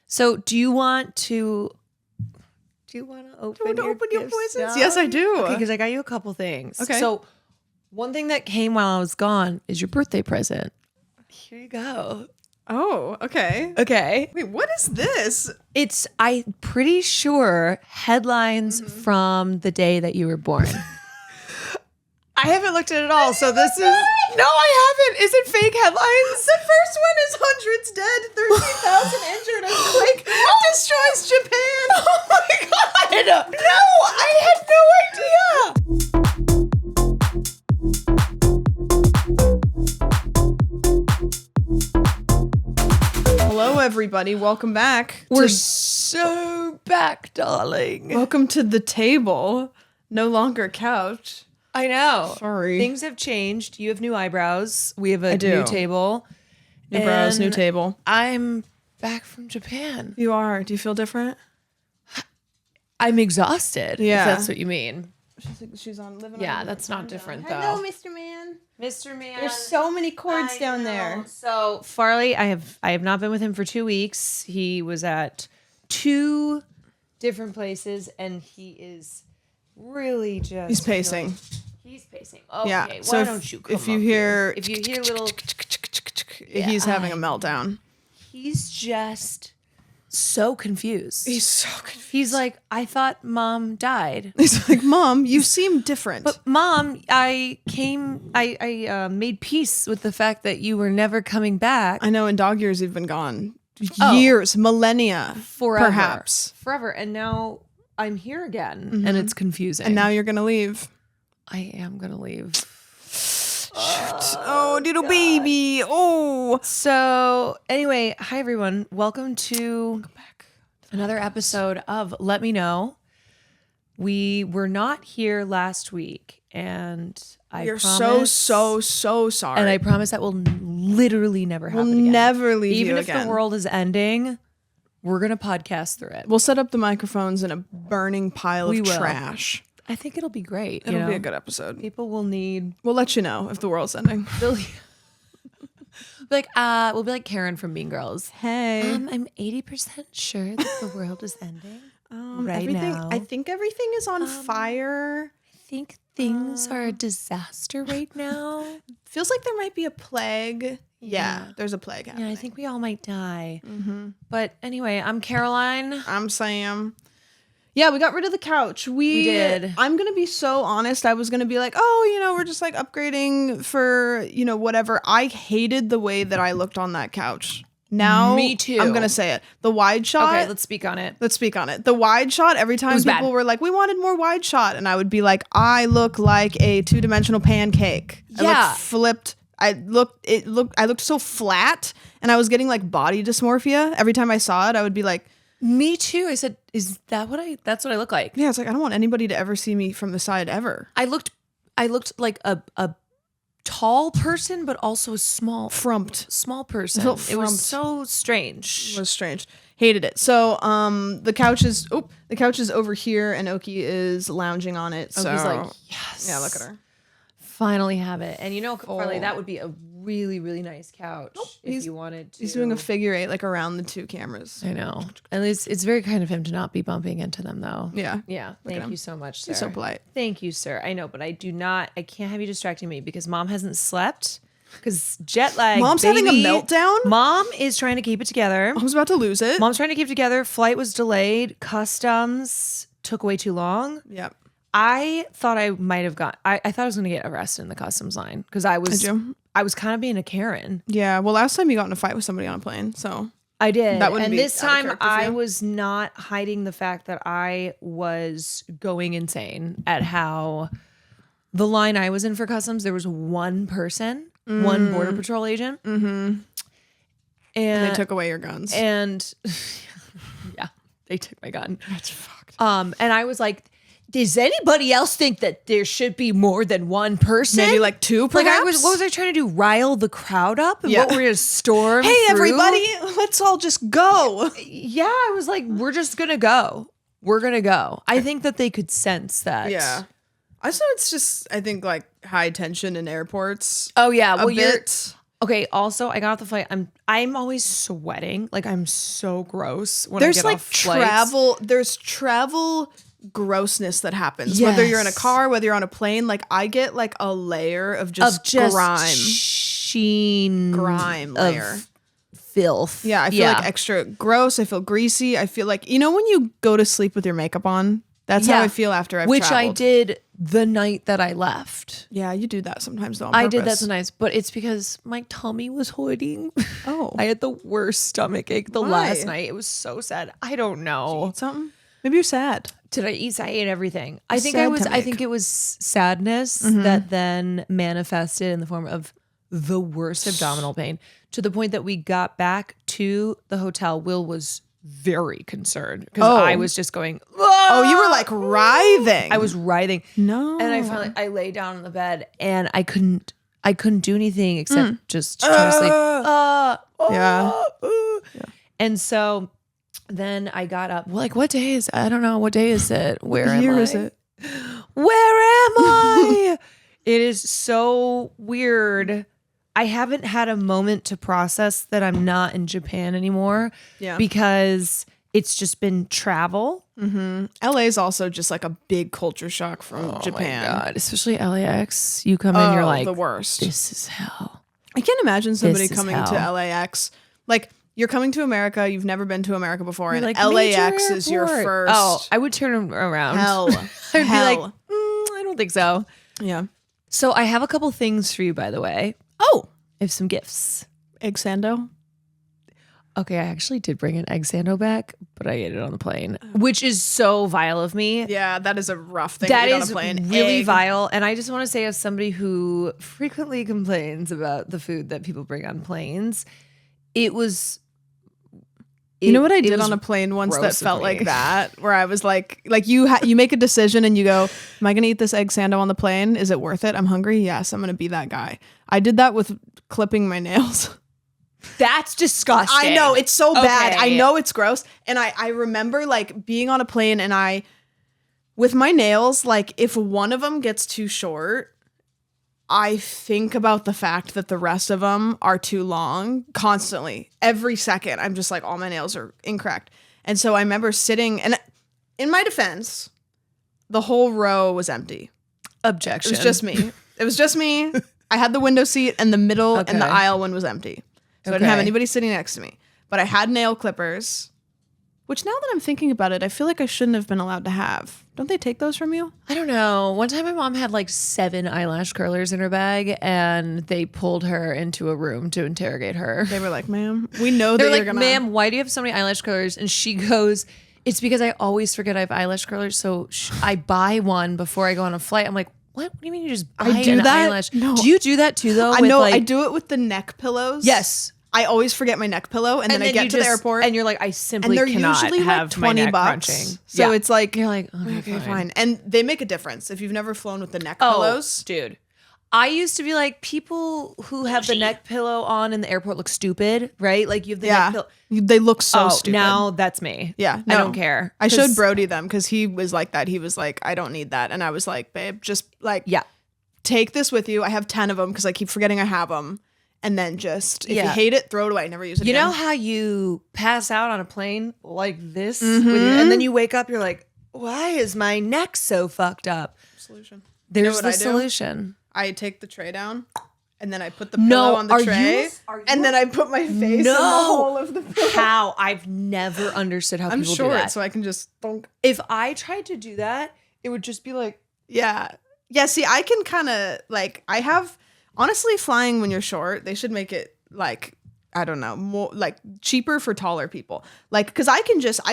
So do you want to open your voices? now? Yes, I do. Okay, because I got you a couple things. Okay. So one thing that came while I was gone is your birthday present. Here you go. Oh, okay. Okay. Wait, what is this? I'm pretty sure headlines from the day that you were born. I haven't looked at it all, so this is... No, I haven't. Is it fake headlines? The first one is hundreds dead, 13,000 injured as quake destroys Japan. Oh my God. No, I had no idea. Hello, everybody. Welcome back. We're so back, darling. Welcome to the table. No longer couch. I know. Sorry. Things have changed. You have new eyebrows. We have a do. new table. New brows, new And table. I'm back from Japan. You are. Do you feel different? I'm exhausted. Yeah. If that's what you mean. She's on living. Yeah, that's not different though. Hello, Mr. Man. Mr. Man. There's so many cords I down know. there. So Farley, I have not been with him for 2 weeks. He was at 2 different places, and he is really just. He's pacing. He's pacing. Okay, Yeah. why So don't you come if you up hear, here? If you hear little, he's having a meltdown. he's just so confused. He's so confused. He's like, I thought Mom died. He's like, Mom, you seem different. But Mom, I made peace with the fact that you were never coming back. I know in dog years you've been gone. Oh. Years, millennia, Forever. perhaps. Forever. And now I'm here again, and it's confusing. And now you're going to leave. I am going to leave. Oh, little baby. Oh. So anyway, hi everyone. Welcome to another episode of Let Me Know. We were not here last week, and You're promise, so sorry. and I promise that will literally never happen We'll again. never leave Even you if again. the world is ending, we're going to podcast through it. We'll set up the microphones in a burning pile We of will. trash. I think it'll be great. It'll be a good episode. People will need... We'll let you know if the world's ending. we'll be like Karen from Mean Girls. Hey. I'm 80% sure that the world is ending right everything, now. I think everything is on fire. I think things are a disaster right now. Feels like there might be a plague. Yeah, there's a plague happening. Yeah, I think we all might die. But anyway, I'm Caroline. I'm Sam. Yeah, we got rid of the couch. We did. I'm going to be so honest. I was going to be like, oh, we're just like upgrading for, whatever. I hated the way that I looked on that couch. Now, Me too. I'm going to say it. The wide shot. Okay, let's speak on it. Let's speak on it. The wide shot, every time was people bad. were like, we wanted more wide shot. And I would be like, I look like a 2-dimensional pancake. I Yeah. looked flipped. I looked so flat, and I was getting like body dysmorphia. Every time I saw it, I would be like, Me too. I said, that's what I look like? yeah, it's like, I don't want anybody to ever see me from the side ever. I looked like a tall person, but also a small person. felt It was frumped. so strange. It was strange. Hated it. So the couch is over here, and Oki is lounging on it. So He's like, yes. yeah, look at her. Finally have it. And Farley, that would be a really, really nice couch if you wanted to. He's doing a figure 8 like around the 2 cameras. I know. And it's very kind of him to not be bumping into them though. Yeah. Yeah. Thank you so much, sir. He's so polite. Thank you, sir. I know, but I can't have you distracting me because Mom hasn't slept. Because jet lag. Mom's having a meltdown? Mom is trying to keep it together. I was about to lose it. Mom's trying to keep it together. Flight was delayed. Customs took way too long. Yep. I thought I might have I thought I was going to get arrested in the customs line because I was kind of being a Karen. Yeah. Well, last time you got in a fight with somebody on a plane, so I did. That wouldn't and be this out of time character for I you. was not hiding the fact that I was going insane at how the line I was in for customs, there was one person, one Border Patrol agent. and And they took away your guns. And yeah, they took my gun. That's fucked. And I was like, does anybody else think that there should be more than one person? Maybe like 2, perhaps? What was I trying to do? Rile the crowd up? And Yeah. what were we going to storm Hey, through? everybody, let's all just go. Yeah, I was like, we're just going to go. We're going to go. I think that they could sense that. Yeah. Also, it's just, I think, like high tension in airports. Oh, yeah. Well, bit. Okay, also I got off the flight. I'm always sweating. Like I'm so gross when I There's get like off flights. travel grossness that happens. Whether you're in a car, whether you're on a plane, like I get like a layer of just grime. Grime layer. Of filth. Yeah, I feel like extra gross. I feel greasy. I feel like, you know, when you go to sleep with your makeup on, that's how I feel after I've traveled. I did the night that I left. Yeah, you do that sometimes though. I did that sometimes, but it's because my tummy was hurting. Oh. I had the worst stomach ache last night. It was so sad. I don't know. Did you eat something? Maybe you're sad. Did I eat? I ate everything. I think it was sadness that then manifested in the form of the worst abdominal pain, to the point that we got back to the hotel. Will was very concerned because I was just going, oh, you were like writhing. I was writhing. No. And I lay down on the bed and I couldn't do anything except just try to sleep. Yeah. And so then I got up. Like, what day is it? I don't know. What day is it? Where am I? Is it? Where am I? It is so weird. I haven't had a moment to process that I'm not in Japan anymore. Yeah. Because it's just been travel. Mm-hmm. LA is also just like a big culture shock from Japan. Oh my God. Especially LAX. You come in, you're like, the worst. This is hell. I can't imagine somebody coming to LAX. Like, you're coming to America. You've never been to America before. You're and like, LAX is your first. Oh, I would turn around. Hell. I'd be like, I don't think so. Yeah. So I have a couple things for you, by the way. Oh, I have some gifts. Egg sando. Okay, I actually did bring an egg sando back, but I ate it on the plane, which is so vile of me. Yeah, that is a rough thing to eat on a plane. Really vile. And I just want to say, as somebody who frequently complains about the food that people bring on planes, it was... You know what I did on a plane once that felt like that, where I was like you make a decision and you go, am I going to eat this egg sando on the plane? Is it worth it? I'm hungry. Yes, I'm going to be that guy. I did that with clipping my nails. That's disgusting. I know, it's so bad. I know it's gross. And I remember like being on a plane and with my nails, like if one of them gets too short, I think about the fact that the rest of them are too long constantly. Every second, I'm just like, all my nails are incorrect. And so I remember sitting, and in my defense, the whole row was empty. Objection. It was just me. I had the window seat and the middle and the aisle one was empty. So I didn't have anybody sitting next to me. But I had nail clippers, which now that I'm thinking about it, I feel like I shouldn't have been allowed to have. Don't they take those from you? I don't know. One time my mom had like 7 eyelash curlers in her bag and they pulled her into a room to interrogate her. They were like, ma'am, we know that you're gonna... ma'am, why do you have so many eyelash curlers? And she goes, it's because I always forget I have eyelash curlers. So I buy one before I go on a flight. I'm like, what do you mean you just buy an eyelash? No. Do you do that too though? I know. I do it with the neck pillows. Yes. I always forget my neck pillow, and then I get to the airport, and you're like, I simply and they're cannot usually have like $20. Crunching. So it's like, you're like, okay, fine. And they make a difference if you've never flown with the neck pillows, dude. I used to be like, people who have the neck pillow on in the airport look stupid, right? Like you have the neck pillow. They look so stupid. Now that's me. Yeah, no, I don't care. I showed Brody them because he was like that. He was like, I don't need that, and I was like, babe, just like, take this with you. I have 10 of them because I keep forgetting I have them. And then just, if you hate it, throw it away. Never use it again. You know how you pass out on a plane like this? And then you wake up, you're like, why is my neck so fucked up? Solution. There's the solution. I take the tray down, and then I put the pillow on the tray, and then I put my face in the hole of the pillow. How? I've never understood how people do that. I'm short, so I can just thunk. If I tried to do that, it would just be like... Yeah, see, I can kind of, like, I have... Honestly, flying when you're short, they should make it like, I don't know, more like cheaper for taller people. Like, because I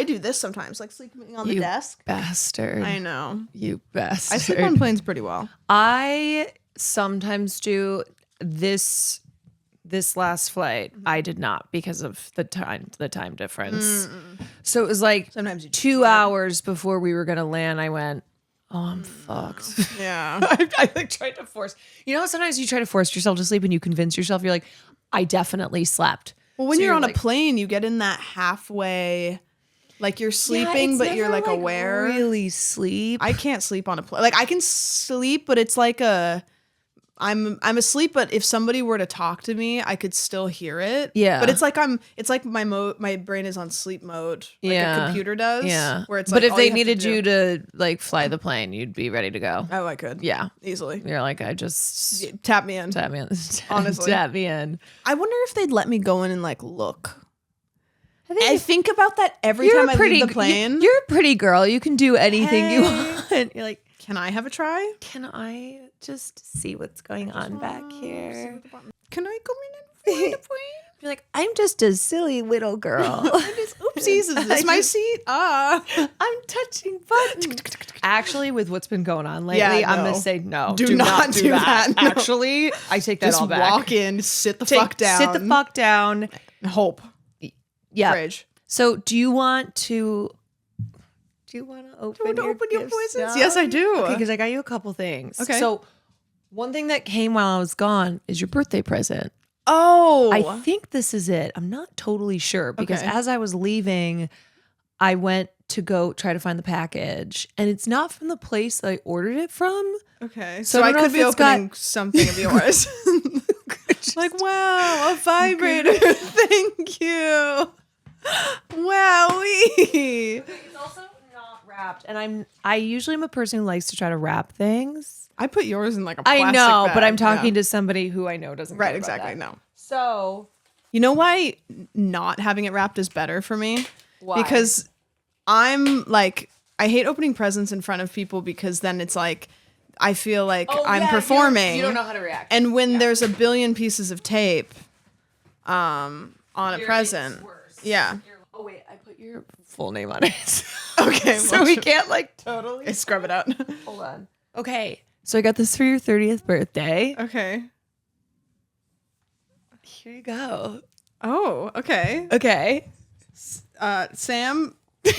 do this sometimes, like sleeping on the desk. Bastard. I know. You bastard. I sleep on planes pretty well. I sometimes do this last flight. I did not because of the time difference. So it was like sometimes 2 hours before we were going to land, I went, oh, I'm fucked. Yeah. I like tried to force. You know, sometimes you try to force yourself to sleep and you convince yourself, you're like, I definitely slept. Well, when you're on a plane, you get in that halfway, like you're sleeping, but you're like aware. Really sleep. I can't sleep on a plane. Like I can sleep, but it's like I'm asleep, but if somebody were to talk to me, I could still hear it. Yeah. But it's like my brain is on sleep mode, like a computer does. Yeah. Where it's but like, if they needed you to like fly the plane, you'd be ready to go. Oh, I could. Yeah. Easily. You're like, I just Tap me in. Honestly. Tap me in. I wonder if they'd let me go in and like look. I think about that every time I leave the plane. You're a pretty girl. You can do anything you want. You're like, can I have a try? Can I just see what's going on back here? Can I come in and find a plane? You're like, I'm just a silly little girl. Oopsies, is this my seat? I'm touching buttons. Actually, with what's been going on lately, I'm going to say no. Do not do that. No. Actually, I take that all back. Just walk in, sit the fuck down. Sit the fuck down. Hope. Yeah. Fridge. So do you want to open your presents? now? Yes, I do. Okay, because I got you a couple things. Okay. So one thing that came while I was gone is your birthday present. Oh. I think this is it. I'm not totally sure because as I was leaving, I went to go try to find the package and it's not from the place that I ordered it from. Okay. So I could be opening something of yours. Like, wow, a vibrator. Thank you. Wowee. It's also not wrapped. And I usually am a person who likes to try to wrap things. I put yours in like a plastic I know, bag. but I'm talking to somebody who I know doesn't care about exactly. that. No. So, you know why not having it wrapped is better for me? Why? Because I'm like, I hate opening presents in front of people because then it's like, I feel like I'm performing. You don't know how to react. And when there's a billion pieces of tape on a present. Yeah. Oh, wait, I put your full name on it. Okay. So we can't like totally scrub it out. Hold on. Okay. So I got this for your 30th birthday. Okay. Here you go. Oh, okay. Okay. Sam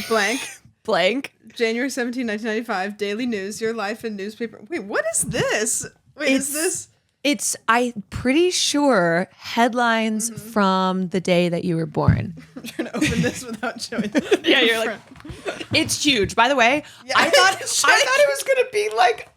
blank. Blank. January 17, 1995, Daily News, Your Life in Newspaper. Wait, what is this? Is this? It's, I'm pretty sure, headlines from the day that you were born. I'm trying to open this without showing. Yeah, you're like, it's huge. By the way, I thought it was going to be like...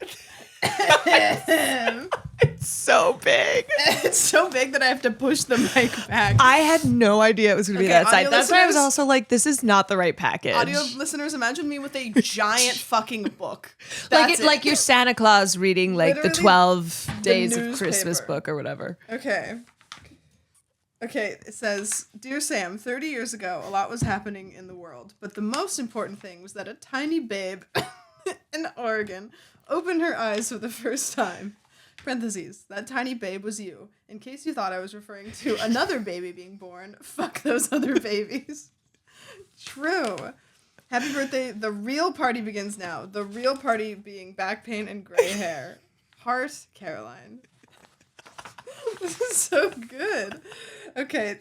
It's so big. It's so big that I have to push the mic back. I had no idea it was going to be that size. That's why I was listeners- also like, this is not the right package. Audio listeners, imagine me with a giant fucking book. Like your Santa Claus reading like Literally the 12 days of newspaper. Christmas book or whatever. Okay. Okay, it says, Dear Sam, 30 years ago, a lot was happening in the world, but the most important thing was that a tiny babe in Oregon opened her eyes for the first time. Parentheses, that tiny babe was you. In case you thought I was referring to another baby being born, fuck those other babies. True. Happy birthday. The real party begins now. The real party being back pain and gray hair. Heart, Caroline. This is so good. Okay.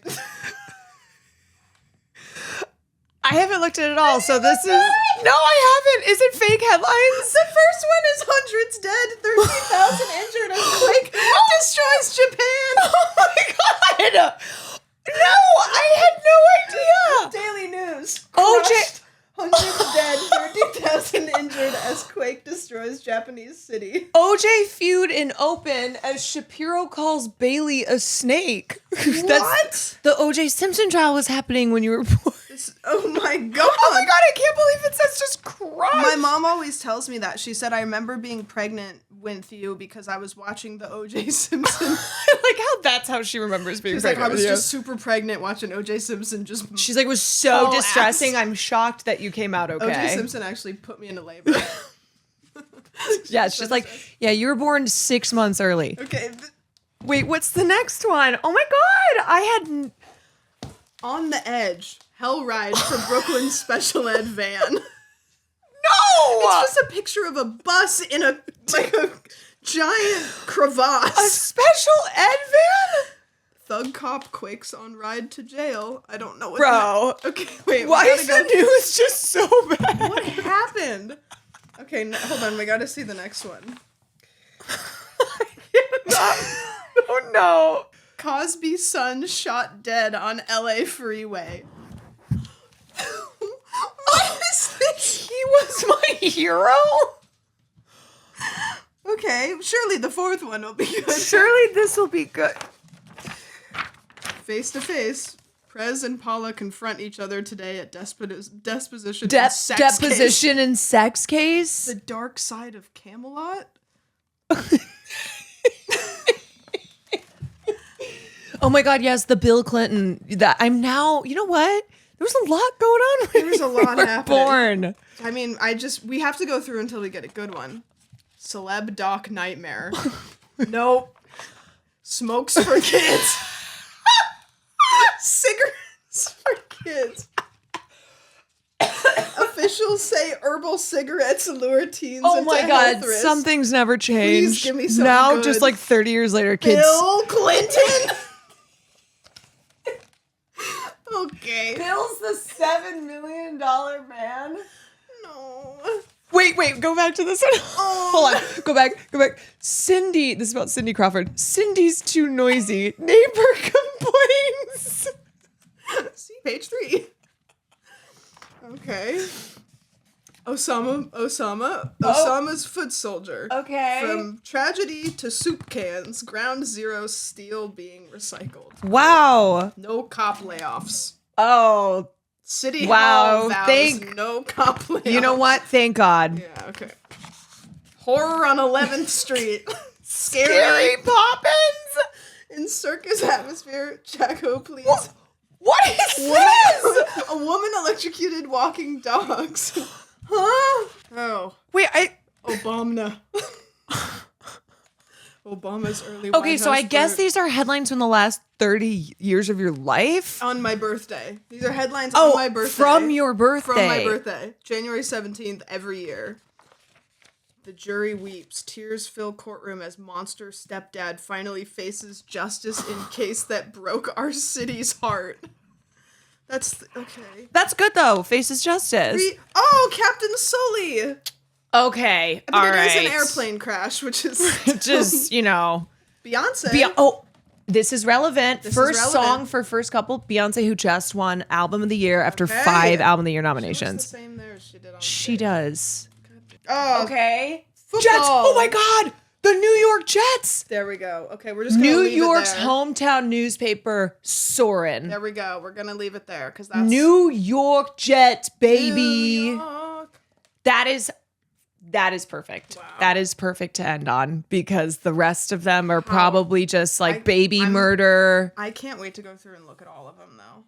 I haven't looked at it all, so this is... No, I haven't. Is it fake headlines? The first one is hundreds dead, 13,000 injured as quake destroys Japan. Oh my god! No, I had no idea. Daily News. OJ... Hundreds dead, 30,000 injured as quake destroys Japanese city. OJ feud in Open as Shapiro calls Bailey a snake. What? The OJ Simpson trial was happening when you were born. Oh my god. Oh my god, I can't believe it. That's just crushed. My mom always tells me that. She said, I remember being pregnant with you because I was watching the OJ Simpson. Like how that's how she remembers being pregnant. Like, I was just super pregnant watching OJ Simpson just... She's like, it was so distressing. I'm shocked that you came out okay. OJ Simpson actually put me into labor. Yeah, she's like, yeah, you were born 6 months early. Okay. Wait, what's the next one? Oh my god, I had... On the Edge. Hell ride for Brooklyn special ed van. No! It's just a picture of a bus in a giant crevasse. A special ed van? Thug cop quakes on ride to jail. I don't know what Okay, wait. Why is the news just so bad? What happened? Okay, hold on. We gotta see the next one. Oh no. Cosby's son shot dead on LA freeway. What is this? He was my hero? Okay, Okay, surely the fourth one will be good. Surely this will be good. Face to face, Prez and Paula confront each other today at deposition and sex case. The dark side of Camelot. Oh my God, yes, the Bill Clinton. That I'm now. You know what? There was a lot going on. There was a lot happening. Born. I mean, we have to go through until we get a good one. Celeb doc nightmare. Nope. Smokes for kids. Cigarettes for kids. Officials say herbal cigarettes lure teens into my God, health risks. something's never changed. Please give me something now, good. just like 30 years later, kids. Bill Clinton. Okay. Bill's the $7 million man. No. Wait, go back to this one. Oh. Hold on. Go back. Cindy, this is about Cindy Crawford. Cindy's too noisy. Neighbor complains. See, page 3. Okay. Osama's foot soldier. Okay. From tragedy to soup cans, ground zero steel being recycled. Wow. No cop layoffs. Oh. City Wow. Hall vows no cop layoffs. You know what? Thank God. Yeah, okay. Horror on 11th Street. Scary Poppins. In circus atmosphere, Jacko, please. What is this? A woman electrocuted walking dogs. Huh? Oh. Wait, Obama. Obama's early Okay, White so I House guess bird. these are headlines from the last 30 years of your life? On my birthday. These are headlines on my birthday. From your birthday. From my birthday. January 17th every year. The jury weeps. Tears fill courtroom as monster stepdad finally faces justice in case that broke our city's heart. That's okay. That's good though. Faces justice. Captain Sully. Okay. But all it right. is an airplane crash, which is just, Beyonce. This is relevant. First song for first couple. Beyonce, who just won Album of the Year after 5 Album of the Year nominations. She looks the same there as she did on She does. Oh, Okay. football. Jets. Oh my God. The New York Jets. There we go. Okay, we're just gonna New leave York's it there. hometown newspaper, Soren. There we go. We're gonna leave it there because that's New York Jets, baby. New York. That is perfect. Wow. That is perfect to end on because the rest of them are probably just like I'm murder. I can't wait to go through and look at all of them though.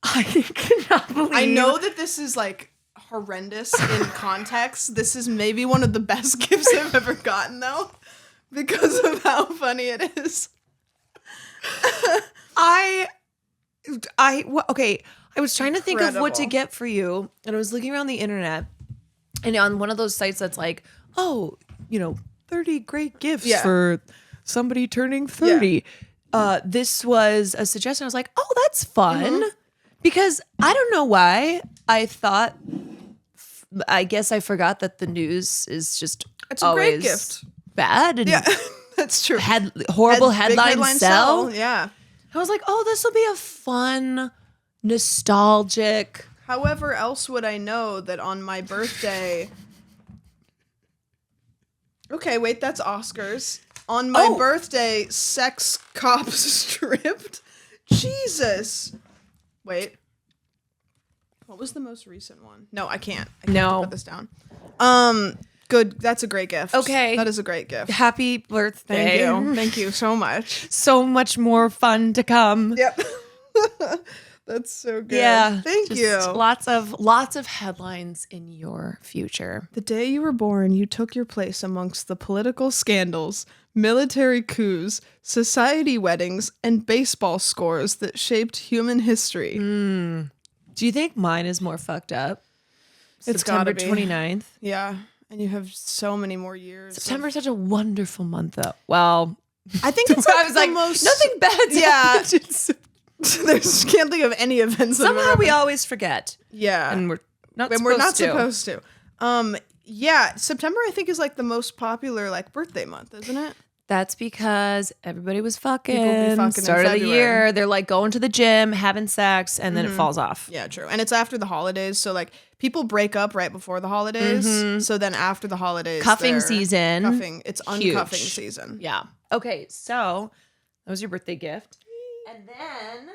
I cannot believe. I know that this is like horrendous in context. This is maybe one of the best gifts I've ever gotten though, because of how funny it is. Okay. I was trying to think of what to Incredible. get for you, and I was looking around the internet, and on one of those sites that's like, 30 great gifts for somebody turning 30. This was a suggestion. I was like, oh, that's fun. Because I don't know why I guess I forgot that the news is just It's a great gift. Bad. And That's true. Horrible headlines sell. Yeah. I was like, oh, this will be a fun, nostalgic. However else would I know that on my birthday... Okay, wait, that's Oscars. On my birthday, sex cops stripped. Jesus. Wait. What was the most recent one? No, I can't. I can't put this down. Good. That's a great gift. Okay. That is a great gift. Happy birthday. Thank you. Thank you so much. So much more fun to come. Yep. That's so good. Yeah. Thank you. Lots of headlines in your future. The day you were born, you took your place amongst the political scandals, military coups, society weddings, and baseball scores that shaped human history. Do you think mine is more fucked up? It's September gotta be. 29th. Yeah. And you have so many more years. September's such a wonderful month, though. Well, I think it's like I was like, nothing bad's happened in September. There's can't think of any events. Somehow we always forget. Yeah. And we're not supposed to. Yeah, September I think is like the most popular like birthday month, isn't it? That's because everybody was fucking. People be fucking start in of the February. year. They're like going to the gym, having sex, and then it falls off. Yeah, true. And it's after the holidays, so like people break up right before the holidays. So then after the holidays, Cuffing season. It's Huge. uncuffing season. Yeah. Okay, so that was your birthday gift. And then,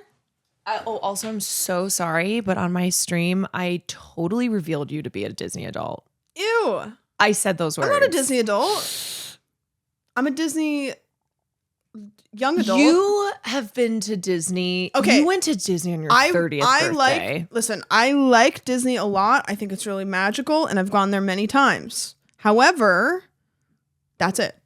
also, I'm so sorry, but on my stream, I totally revealed you to be a Disney adult. Ew. I said those words. I'm not a Disney adult. I'm a Disney young adult. You have been to Disney. Okay. You went to Disney on your 30th birthday. I like Disney a lot. I think it's really magical, and I've gone there many times. However, that's it.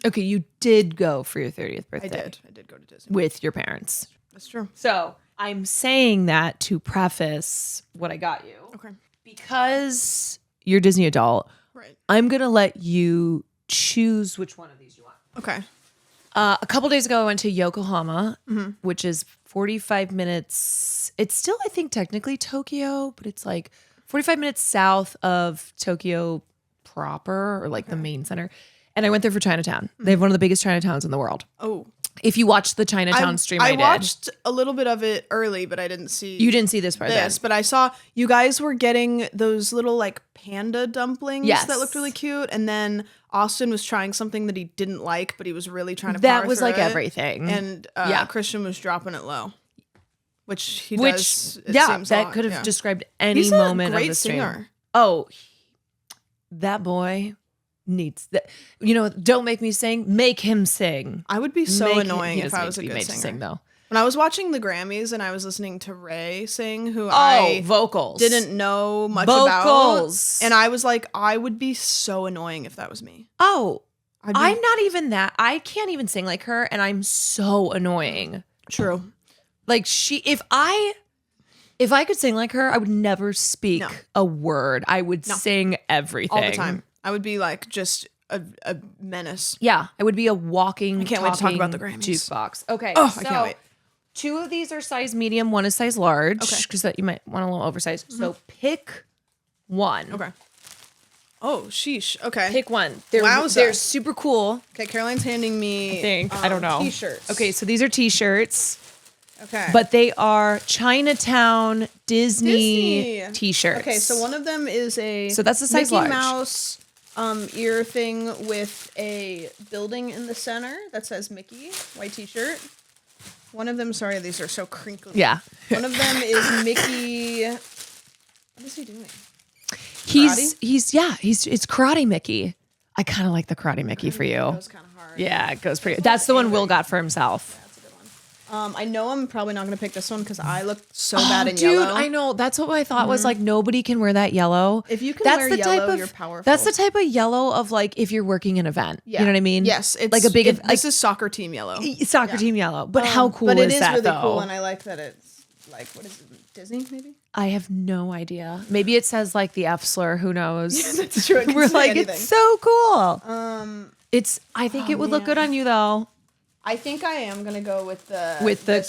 Okay, you did go for your 30th birthday. I did go to Disney. With your parents. That's true. So I'm saying that to preface what I got you. Okay. Because you're a Disney adult, Right. I'm going to let you choose which one of these you want. Okay. A couple days ago, I went to Yokohama, which is 45 minutes. It's still, I think, technically Tokyo, but it's like 45 minutes south of Tokyo proper, or like the main center. And I went there for Chinatown. They have one of the biggest Chinatowns in the world. Oh. If you watched the Chinatown stream, I did. I watched a little bit of it early, but I didn't see. You didn't see this part. But I saw you guys were getting those little like panda dumplings Yes. that looked really cute, and then Austin was trying something that he didn't like, but he was really trying to. That was like through it. everything, and Christian was dropping it low, which he which does. that could have described any moment of the stream. Singer. Oh, that boy needs that. Don't make me sing. Make him sing. I would be so annoying if I was a good good singer. singer. Sing, though. When I was watching the Grammys and I was listening to Ray sing, who I vocals didn't know much vocals. about, and I was like, I would be so annoying if that was me. Oh, I'm not even that. I can't even sing like her, and I'm so annoying. True. Like if I could sing like her, I would never speak a word. I would sing everything All the time. I would be like just a menace. Yeah, I would be a walking. I can't wait to talk about the Grammys. Jukebox. Okay. Oh, I can't wait. 2 of these are size medium. 1 is size large. Okay. Because you might want a little oversized. So pick one. Okay. Oh, sheesh. Okay. Pick one. Wowza. They're super cool. Okay, Caroline's handing me. I think. I don't know. T-shirts. Okay, so these are T-shirts. Okay. But they are Chinatown Disney T-shirts. Okay, so one of them is a So that's the size Mickey large. Mouse ear thing with a building in the center that says Mickey, white T-shirt. One of them, sorry, these are so crinkly. Yeah. One of them is Mickey. What is he doing? It's Karate Mickey. I kind of like the Karate Mickey for you. It goes kind of hard. Yeah, it goes pretty. That's the one Will got for himself. That's a good one. I know I'm probably not going to pick this one because I look so bad in yellow. Dude, I know. That's what I thought was like nobody can wear that yellow. If you can that's wear the yellow, type of, you're powerful. That's the type of yellow of like if you're working an event. Yeah. You know what I mean? Yes. It's like a big this is soccer team yellow. Soccer team yellow. But how cool but it is that really though? cool, and I like that it's like, what is it, Disney maybe? I have no idea. Maybe it says like the F slur. Who knows? Yeah, that's true. We're like, anything. it's so cool. It's. I think it would look good on you though. I think I am gonna go with the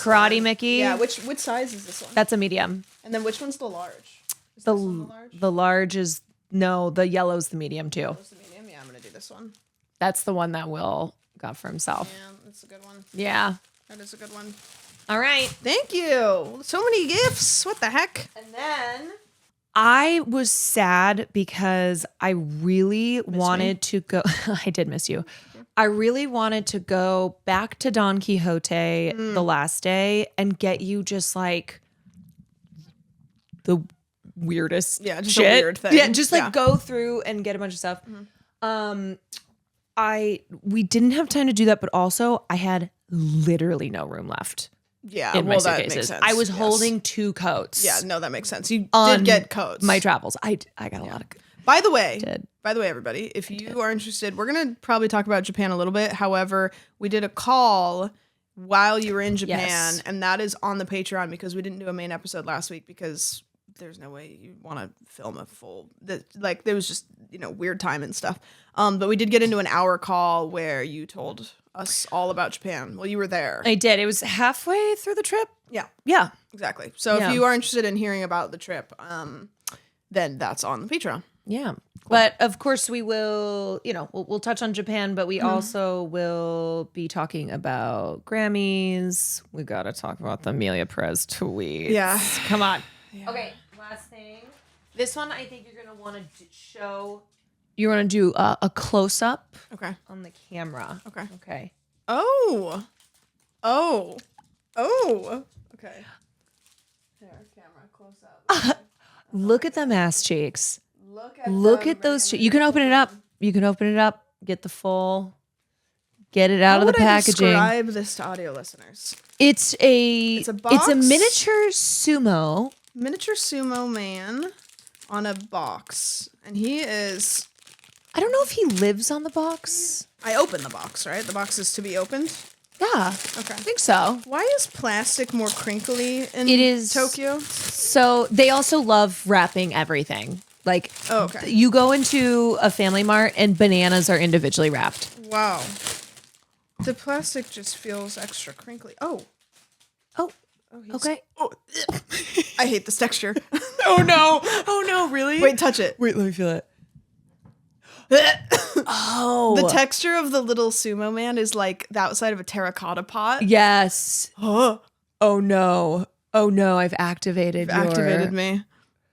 Karate Mickey. Yeah. Which size is this one? That's a medium. And then which one's the large? Is The this one the large? the large is no. The yellow's the medium too. What's the medium? Yeah, I'm gonna do this one. That's the one that Will got for himself. Yeah, that's a good one. Yeah. That is a good one. All right. Thank you. So many gifts. What the heck? And then I was sad because I really wanted to go. I did miss you. I really wanted to go back to Don Quixote the last day and get you just like the weirdest just shit. a weird thing. Yeah, just like go through and get a bunch of stuff. We didn't have time to do that, but also I had literally no room left. Yeah, in my that suitcases. makes sense. I was holding 2 coats. Yeah, no, that makes sense. You on did get coats. My travels. I got a lot of. By the way, Did. everybody, if you are interested, we're gonna probably talk about Japan a little bit. However, we did a call while you were in Japan, Yes. and that is on the Patreon because we didn't do a main episode last week because there's no way you want to film a full like there was just weird time and stuff. But we did get into an hour call where you told us all about Japan. Well, you were there. I did. It was halfway through the trip. Yeah, Yeah. exactly. So Yeah. if you are interested in hearing about the trip, then that's on the Patreon. Yeah. Cool. But of course we will, we'll touch on Japan, but we also will be talking about Grammys. We got to talk about the Amelia Perez tweets. Yeah. Come on. Yeah. Okay. Last thing. This one, I think you're going to want to show. You want to do a close up. Okay. On the camera. Okay. Okay. Oh. Okay. Here, camera, close up. Look at them ass cheeks. Look at those cheeks. You can open it up. Get the full. Get it out of the packaging. How would I describe this to audio listeners? It's a box. It's a miniature sumo. Miniature sumo man on a box. And he is... I don't know if he lives on the box. I opened the box, right? The box is to be opened? Yeah. Okay. I think so. Why is plastic more crinkly in Tokyo? So they also love wrapping everything. Like, you go into a Family Mart and bananas are individually wrapped. Wow. The plastic just feels extra crinkly. Oh, okay. Oh, I hate this texture. Oh no, really? Wait, touch it. Wait, let me feel it. The texture of the little sumo man is like the outside of a terracotta pot. Yes. Oh no, I've activated me.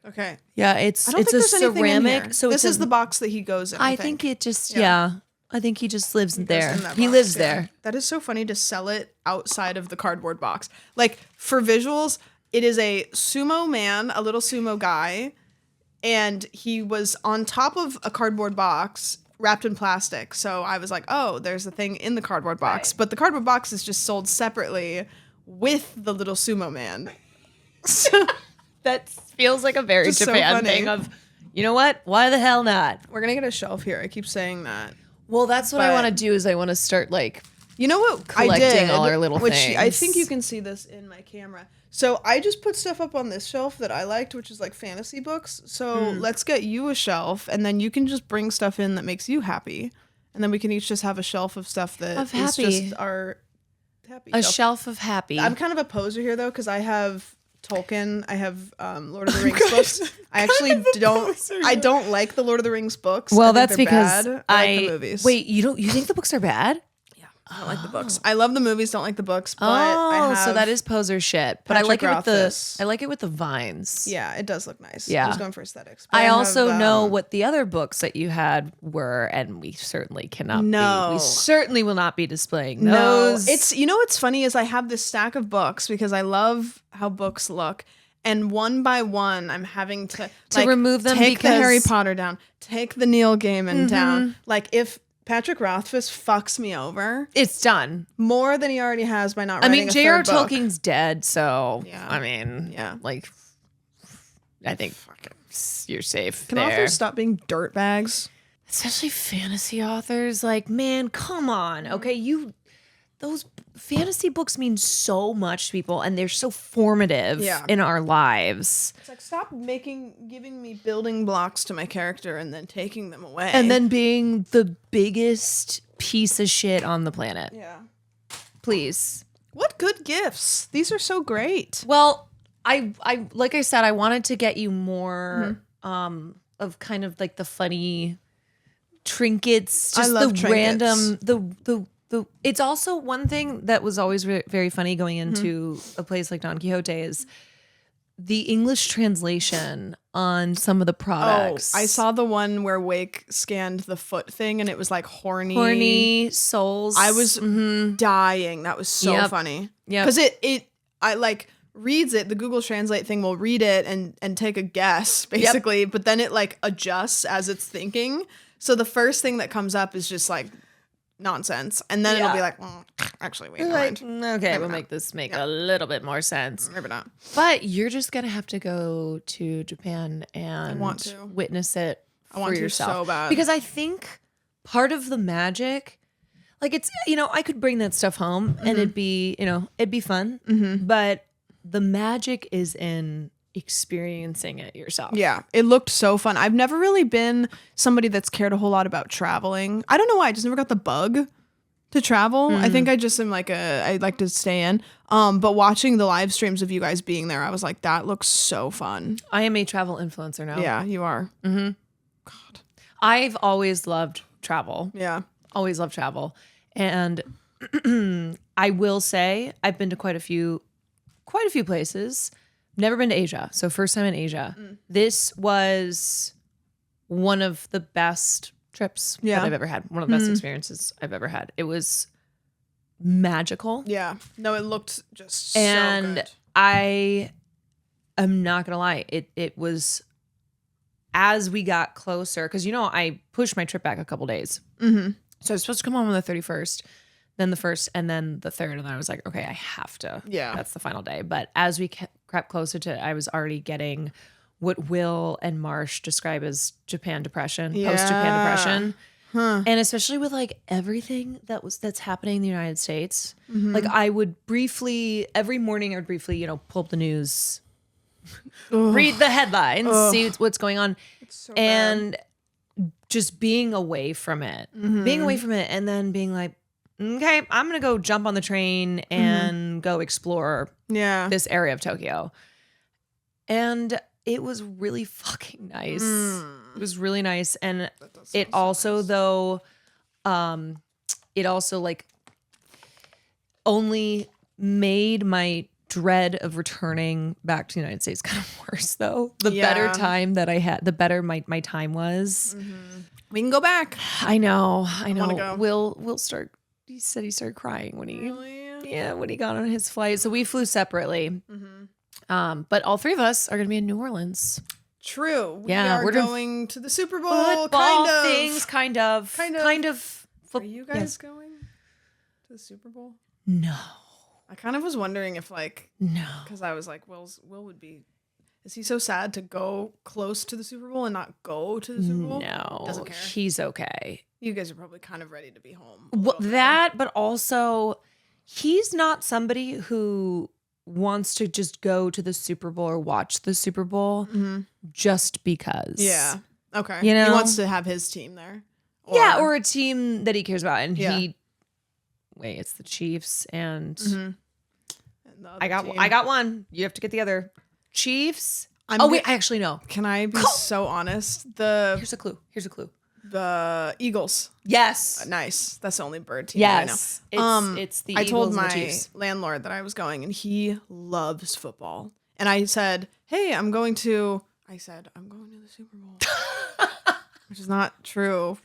Okay. Yeah, it's a ceramic. So this is the box that he goes in. I think it just I think he just lives there. He Box, lives there. That is so funny to sell it outside of the cardboard box. Like for visuals, it is a sumo man, a little sumo guy, and he was on top of a cardboard box wrapped in plastic. So I was like, oh, there's a thing in the cardboard box. Right. But the cardboard box is just sold separately with the little sumo man. That feels like a very just Japan thing of, you know what? Why the hell not? We're going to get a shelf here. I keep saying that. Well, that's what I want to do is I want to start like, you know what collecting I did, all our little things. I think you can see this in my camera. So I just put stuff up on this shelf that I liked, which is like fantasy books. So let's get you a shelf, and then you can just bring stuff in that makes you happy, and then we can each just have a shelf of stuff that is just our happy. A shelf of happy. I'm kind of a poser here though, because I have Tolkien. I have Lord of the Rings books. I actually don't like the Lord of the Rings books. Well, that's because bad. I like the movies. Wait, you think the books are bad? Yeah, I don't like the books. I love the movies, don't like the books. But so that is poser shit. But I like it with the vines. Yeah, it does look nice. Yeah, I was going for aesthetics. But I also know what the other books that you had were, and we certainly cannot. We certainly will not be displaying those. It's what's funny is I have this stack of books because I love how books look. And one by one, I'm having to remove them. Take the Harry Potter down. Take the Neil Gaiman down. Like if Patrick Rothfuss fucks me over, it's done more than he already has by not writing. J.R. Tolkien's dead, so yeah. I think you're safe. Can authors stop being dirtbags? Especially fantasy authors. Like, man, come on. Okay, those fantasy books mean so much to people, and they're so formative in our lives. It's like, stop giving me building blocks to my character and then taking them away. And then being the biggest piece of shit on the planet. Yeah. Please. What good gifts. These are so great. Well, I like I said, I wanted to get you more of kind of like the funny trinkets, just the trinkets. Random, it's also one thing that was always very funny going into a place like Don Quixote is the English translation on some of the products. Oh, I saw the one where Wake scanned the foot thing and it was like horny souls. I was dying. That was so funny. Yeah, because it reads it. The Google Translate thing will read it and take a guess basically, but then it like adjusts as it's thinking. So the first thing that comes up is just like nonsense, and then it'll be like, actually, wait, okay, we'll make this make a little bit more sense. Maybe not. But you're just gonna have to go to Japan and witness it for yourself. So bad, because I think part of the magic, like it's I could bring that stuff home and it'd be fun, but the magic is in experiencing it yourself. Yeah, it looked so fun. I've never really been somebody that's cared a whole lot about traveling. I don't know why. I just never got the bug to travel. I think I just am I like to stay in. But watching the live streams of you guys being there, I was like, that looks so fun. I am a travel influencer now. Yeah, you are. God. I've always loved travel. Yeah. Always loved travel. And I will say I've been to quite a few places. Never been to Asia. So first time in Asia. This was one of the best trips that I've ever had. One of the best experiences I've ever had. It was magical. Yeah. No, it looked just so good. I am not going to lie. It was, as we got closer, because, I pushed my trip back a couple days. Mm-hmm. So I was supposed to come home on the 31st, then the 1st, and then the 3rd. And then I was like, okay, I have to. Yeah. That's the final day. But as we crept closer to it, I was already getting what Will and Marsh describe as Japan depression, post-Japan depression. Huh. And especially with like everything that's happening in the United States. Mm-hmm. Like I would every morning I would briefly, pull up the news, read the headlines, see what's going on. It's so bad. Just being away from it. And then being like, okay, I'm going to go jump on the train and go explore this area of Tokyo. And it was really fucking nice. It was really nice. And it also, though, it also like only made my dread of returning back to the United States kind of worse, though. The better time that I had, the better my time was. Mm-hmm. We can go back. I know. Will start. He said he started crying when when he got on his flight. So we flew separately. Mm-hmm. But all three of us are going to be in New Orleans. True. We're going to the Super Bowl. Football things, kind of. Are you guys going to the Super Bowl? No. I kind of was wondering if no, because I was like, Will would be. Is he so sad to go close to the Super Bowl and not go to the Super Bowl? No, doesn't care. He's okay. You guys are probably kind of ready to be home. Well, but also, he's not somebody who wants to just go to the Super Bowl or watch the Super Bowl just because. Yeah. Okay. He wants to have his team there. Or a team that he cares about. And it's the Chiefs and I got one. You have to get the other. Chiefs. I actually know. Can I be so honest? Here's a clue. The Eagles. Yes. Nice. That's the only bird team I know. It's the I Eagles told and my the Chiefs. landlord that I was going, and he loves football. And I said, hey, I'm going to the Super Bowl. Which is not true.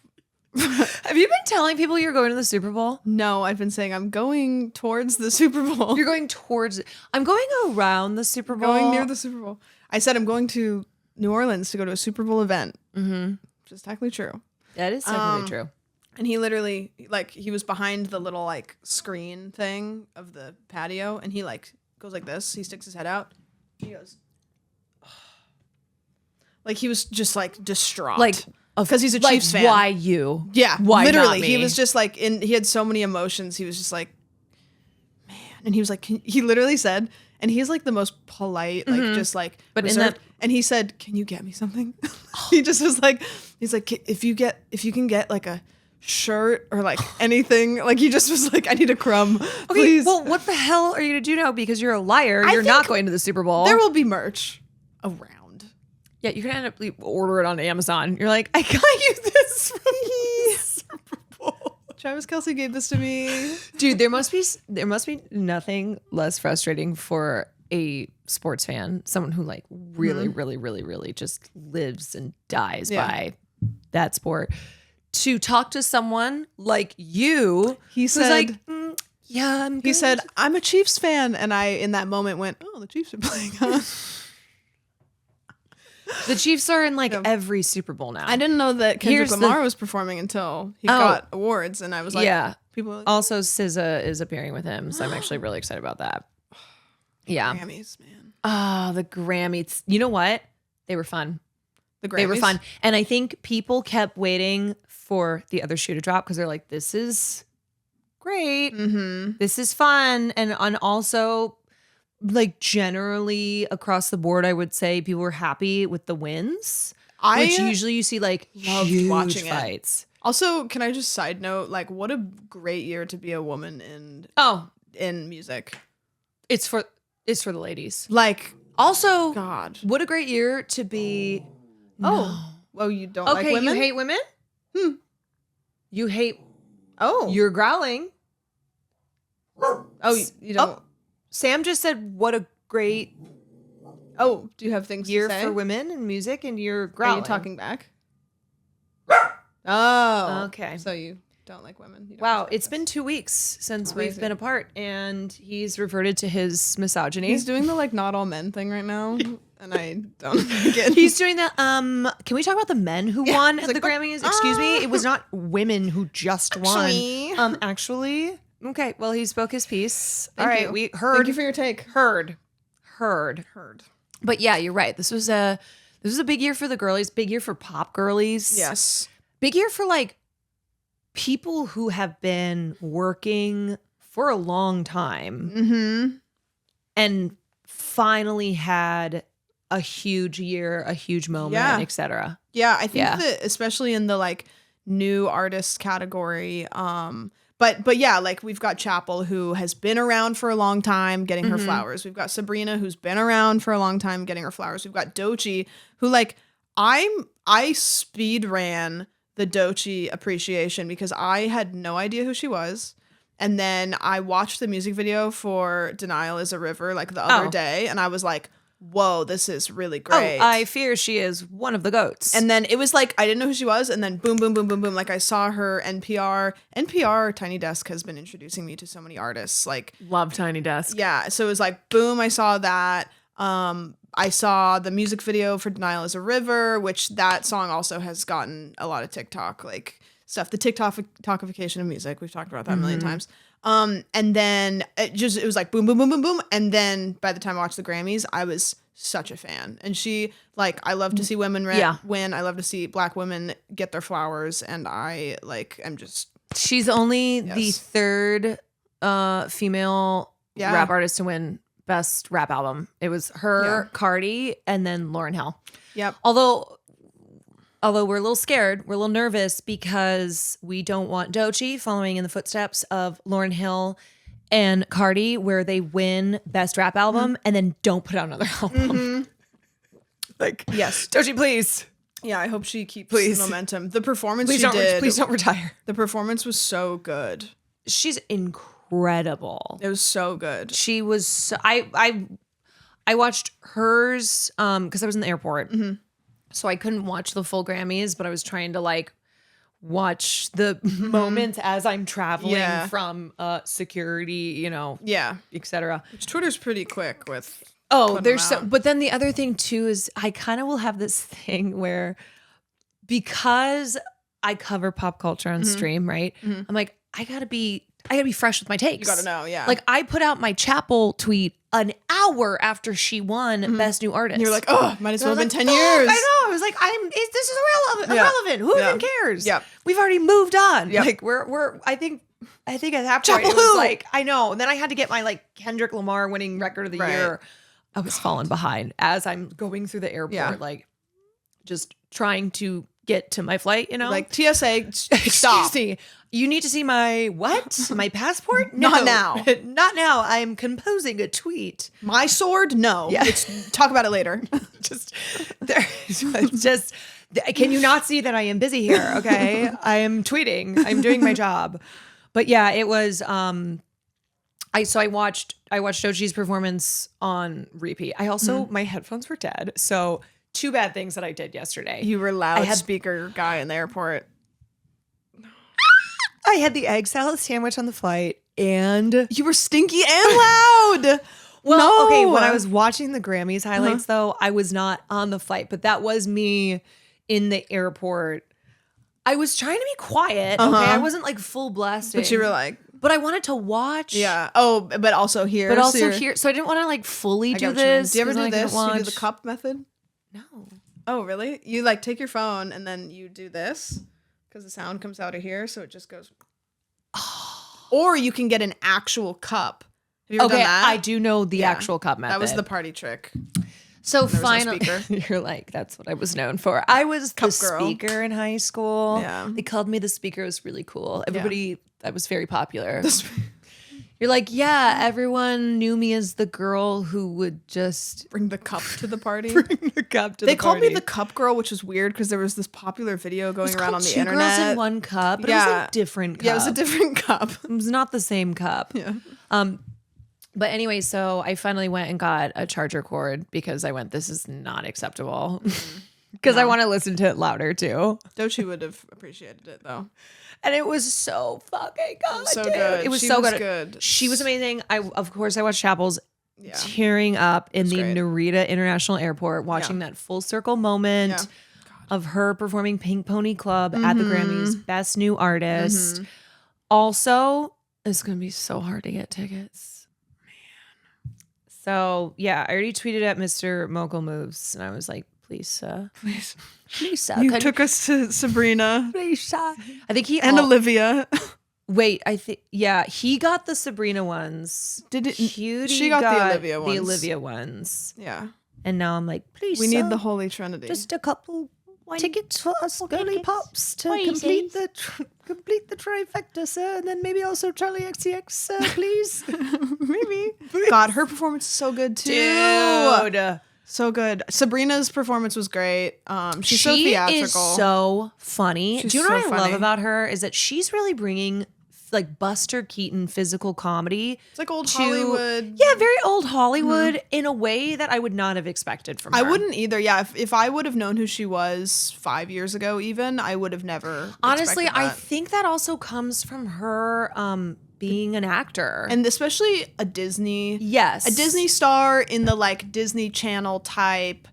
Have you been telling people you're going to the Super Bowl? No, I've been saying I'm going towards the Super Bowl. You're going towards it. I'm going around the Super Bowl. Going near the Super Bowl. I said I'm going to New Orleans to go to a Super Bowl event. Mm-hmm. Which is technically true. That is technically true. And he literally, he was behind the little, screen thing of the patio. And he, goes like this. He sticks his head out. He goes, he was just, distraught. Because he's a Chiefs fan. Why you? Yeah, why literally. Not me? He was just he had so many emotions. He was just like, man. And he was like, he literally said, and he's the most polite, but reserved. And he said, can you get me something? He just was he's like, if you can get a shirt or anything, he just was I need a crumb, please. Well, what the hell are you to do now? Because you're a liar. You're not going to the Super Bowl. There will be merch around. Yeah, you're going to end up order it on Amazon. You're like, I got you this from the Super Bowl. Travis Kelce gave this to me. Dude, there must be nothing less frustrating for a sports fan, someone who really, really, really, really just lives and dies by that sport, to talk to someone like you. He said, he said, I'm a Chiefs fan. And I, in that moment, went, oh, the Chiefs are playing, huh? The Chiefs are in every Super Bowl now. I didn't know that Kendrick Lamar was performing until he got awards, and I was like, people. Also, SZA is appearing with him, so I'm actually really excited about that. Yeah, Grammys, man. The Grammys. You know what? They were fun. The Grammys. They were fun, and I think people kept waiting for the other shoe to drop because they're like, "This is great. Mm-hmm. This is fun," and also. Generally across the board, I would say people were happy with the wins, which usually you see loved huge watching fights. Also, can I just side note, what a great year to be a woman in music. It's for the ladies. Also, God, what a great year to be. Oh, you don't like women? You hate women? You hate... Oh. You're growling. Oh, you don't... Oh, Sam just said, what a great... Oh, do you have things year to say? for women and music, and you're growling. Are you talking back? Oh. Okay. So you don't like women. Wow, it's been 2 weeks since we've been apart, and he's reverted to his misogyny. He's doing the like not all men thing right now, and I don't like it. He's doing the can we talk about the men who won at the Grammys? Excuse me, it was not women who just won. Actually. Okay, well, he spoke his piece. All right, we heard. Thank you for your take. Heard. But yeah, you're right. This was a big year for the girlies, big year for pop girlies. Yes. Big year for like people who have been working for a long time and finally had a huge year, a huge moment, etc. Yeah, I think that especially in the like new artist category, but yeah, like we've got Chappell, who has been around for a long time getting her flowers. We've got Sabrina, who's been around for a long time getting her flowers. We've got Doechii, who like I speed ran the Doechii appreciation because I had no idea who she was. And then I watched the music video for Denial is a River like the other day, and I was like, whoa, this is really great. Oh, I fear she is one of the goats. And then it was like, I didn't know who she was. And then boom, boom, boom, boom, boom. Like I saw her NPR Tiny Desk has been introducing me to so many artists. Like love Tiny Desk. Yeah. So it was like, boom, I saw that. I saw the music video for Denial is a River, which that song also has gotten a lot of TikTok like stuff. The TikTokification of music. We've talked about that a million times. And then it was like boom, boom, boom, boom, boom. And then by the time I watched the Grammys, I was such a fan. And she like, I love to see women win. I love to see Black women get their flowers. And I like, I'm just. She's only the third female rap artist to win Best Rap Album. It was her, Cardi, and then Lauryn Hill. Yep. Although we're a little scared, we're a little nervous because we don't want Doechii following in the footsteps of Lauryn Hill and Cardi, where they win Best Rap Album and then don't put out another album. Like, yes, Doechii, please. Yeah, I hope she keeps the momentum. The performance please don't retire. The performance was so good. She's incredible. It was so good. She was. I watched hers because I was in the airport, so I couldn't watch the full Grammys, but I was trying to like watch the moments as I'm traveling from security, etc. Which Twitter's pretty quick with. Oh, there's so. But then the other thing too is I kind of will have this thing where because I cover pop culture on stream, right? I'm like, I gotta be fresh with my takes. You gotta know, yeah. Like I put out my Chappell tweet an hour after she won Best New Artist. And you're like, oh, might as well have been 10 years. I know. I was like, this is irrelevant. Who even cares? Yep. We've already moved on. Yep. Like I think at that point it was like, I know. And then I had to get my like Kendrick Lamar winning record of the year. I was falling behind as I'm going through the airport, like just trying to get to my flight, Like TSA, stop. Excuse me. You need to see my what? My passport? No. Not now. Not now. I'm composing a tweet. My sword? No. Yeah. Talk about it later. Can you not see that I am busy here? Okay. I am tweeting. I'm doing my job. But yeah, it was I watched Doechii's performance on repeat. I also my headphones were dead. So two bad things that I did yesterday. You were loudspeaker guy in the airport. I had the egg salad sandwich on the flight and you were stinky and loud. Well, okay, when I was watching the Grammys highlights though, I was not on the flight, but that was me in the airport. I was trying to be quiet. Okay, I wasn't like full blasting. But you were like, but I wanted to watch. Yeah. Oh, but also here. But also here. So I didn't want to like fully do this. Do you ever do this? You do the cup method? No. Oh, really? You like take your phone and then you do this because the sound comes out of here. So it just goes. Or you can get an actual cup. Have you ever done that? I do know the actual cup method. That was the party trick. So finally, you're like, that's what I was known for. I was the speaker in high school. Yeah. They called me the speaker. It was really cool. Everybody, I was very popular. You're like, yeah, everyone knew me as the girl who would just bring the cup to the party. They called me the cup girl, which was weird because there was this popular video going around on the internet. Two girls in one cup, but it was a different cup. Yeah, it was a different cup. It was not the same cup. Yeah. But anyway, so I finally went and got a charger cord because I went, this is not acceptable. Because I want to listen to it louder too. Doechii would have appreciated it though. And it was so fucking good. So good. It was she so was good. She was amazing. I watched Chappell's tearing up in the Narita International Airport, watching that full circle moment of her performing Pink Pony Club at the Grammys, Best New Artist. Also, it's going to be so hard to get tickets. Man. So, yeah, I already tweeted at Mr. Mogul Moves, and I was like, please, you took us to Sabrina. Please, I think Olivia. Wait, he got the Sabrina ones. She got the Olivia ones. The Olivia ones. Yeah. And now I'm like, please, we need the Holy Trinity. Just a couple tickets for us girly pops to complete the trifecta, sir, and then maybe also Charli XCX, please. Maybe. God, her performance is so good too. Dude. So good. Sabrina's performance was great. She's so theatrical. Is so funny. She's Do you know so what I funny. love about her is that she's really bringing like Buster Keaton physical comedy. It's like old Hollywood. Yeah, very old Hollywood in a way that I would not have expected from her. I wouldn't either. Yeah, if I would have known who she was 5 years ago even, I would have never Honestly, expected that. I think that also comes from her being an actor. And especially a Disney star in the like Disney Channel type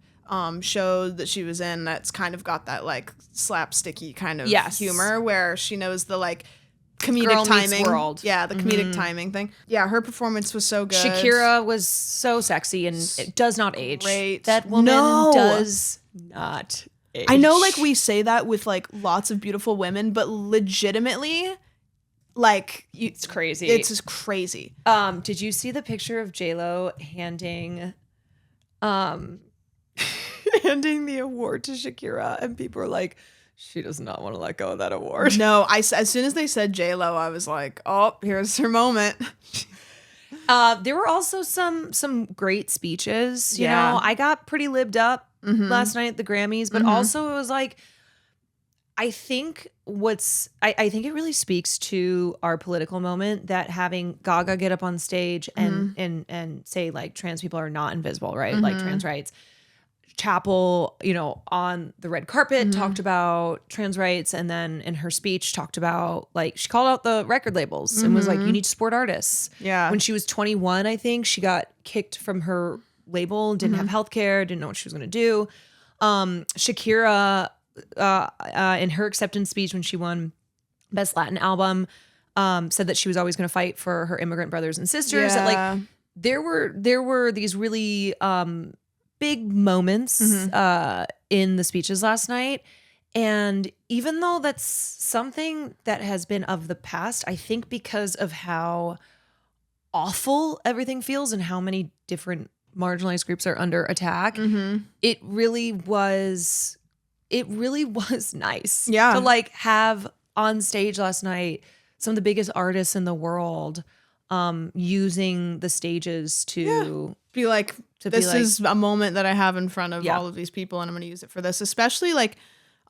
show that she was in that's kind of got that like slapsticky kind of humor where she knows the like comedic timing. Yeah, the comedic timing thing. Yeah, her performance was so good. Shakira was so sexy and it does not age. Great. That woman does not age. I know like we say that with like lots of beautiful women, but legitimately like it's crazy. It's just crazy. Did you see the picture of J-Lo handing the award to Shakira and people were like, she does not want to let go of that award. No, as soon as they said J-Lo, I was like, oh, here's her moment. There were also some great speeches. You know, I got pretty libbed up last night at the Grammys, but also it was like, I think I think it really speaks to our political moment that having Gaga get up on stage and say like trans people are not invisible, right? Like trans rights. Chappell, you know, on the red carpet talked about trans rights, and then in her speech talked about like she called out the record labels and was like, you need to support artists. Yeah. When she was 21, I think she got kicked from her label, didn't have healthcare, didn't know what she was going to do. Shakira, in her acceptance speech when she won Best Latin Album, said that she was always going to fight for her immigrant brothers and sisters. Yeah. That, like there were these really big moments in the speeches last night. And even though that's something that has been of the past, I think because of how awful everything feels and how many different marginalized groups are under attack, it really was nice to like have on stage last night some of the biggest artists in the world using the stages to be like, this is a moment that I have in front of all of these people and I'm going to use it for this, especially like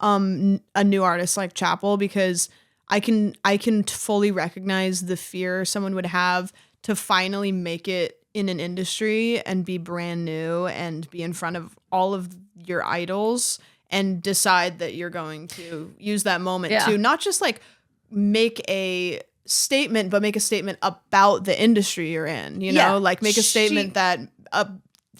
a new artist like Chappell, because I can fully recognize the fear someone would have to finally make it in an industry and be brand new and be in front of all of your idols and decide that you're going to use that moment to not just like make a statement, but make a statement about the industry you're in, you know, like make a statement that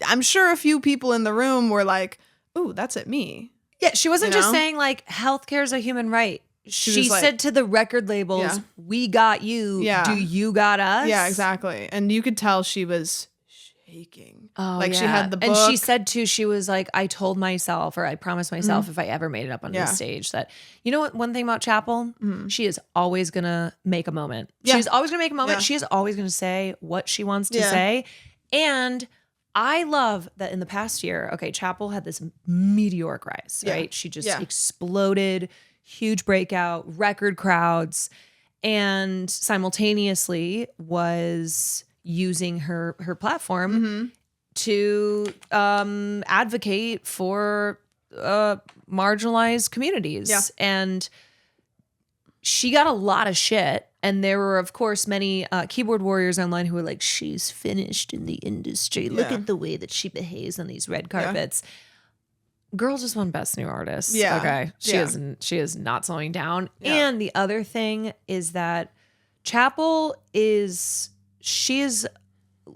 I'm sure a few people in the room were like, ooh, that's at me. Yeah, she wasn't just saying like healthcare is a human right. She said to the record labels, we got you. Yeah. Do you got us? Yeah, exactly. And you could tell she was shaking. Oh, like she had the book. And she said too, she was like, I told myself, or I promised myself if I ever made it up on this stage that, you know what, one thing about Chappell, she is always going to make a moment. She's always going to make a moment. She is always going to say what she wants to say. And I love that in the past year, okay, Chappell had this meteoric rise, right? She just exploded, huge breakout, record crowds. and simultaneously was using her platform to advocate for marginalized communities. Yeah. And she got a lot of shit. And there were, of course, many keyboard warriors online who were like, she's finished in the industry. Look at the way that she behaves on these red carpets. Girl just won Best New Artist. Yeah. Okay. She is not slowing down. Yeah. And the other thing is that Chappell she is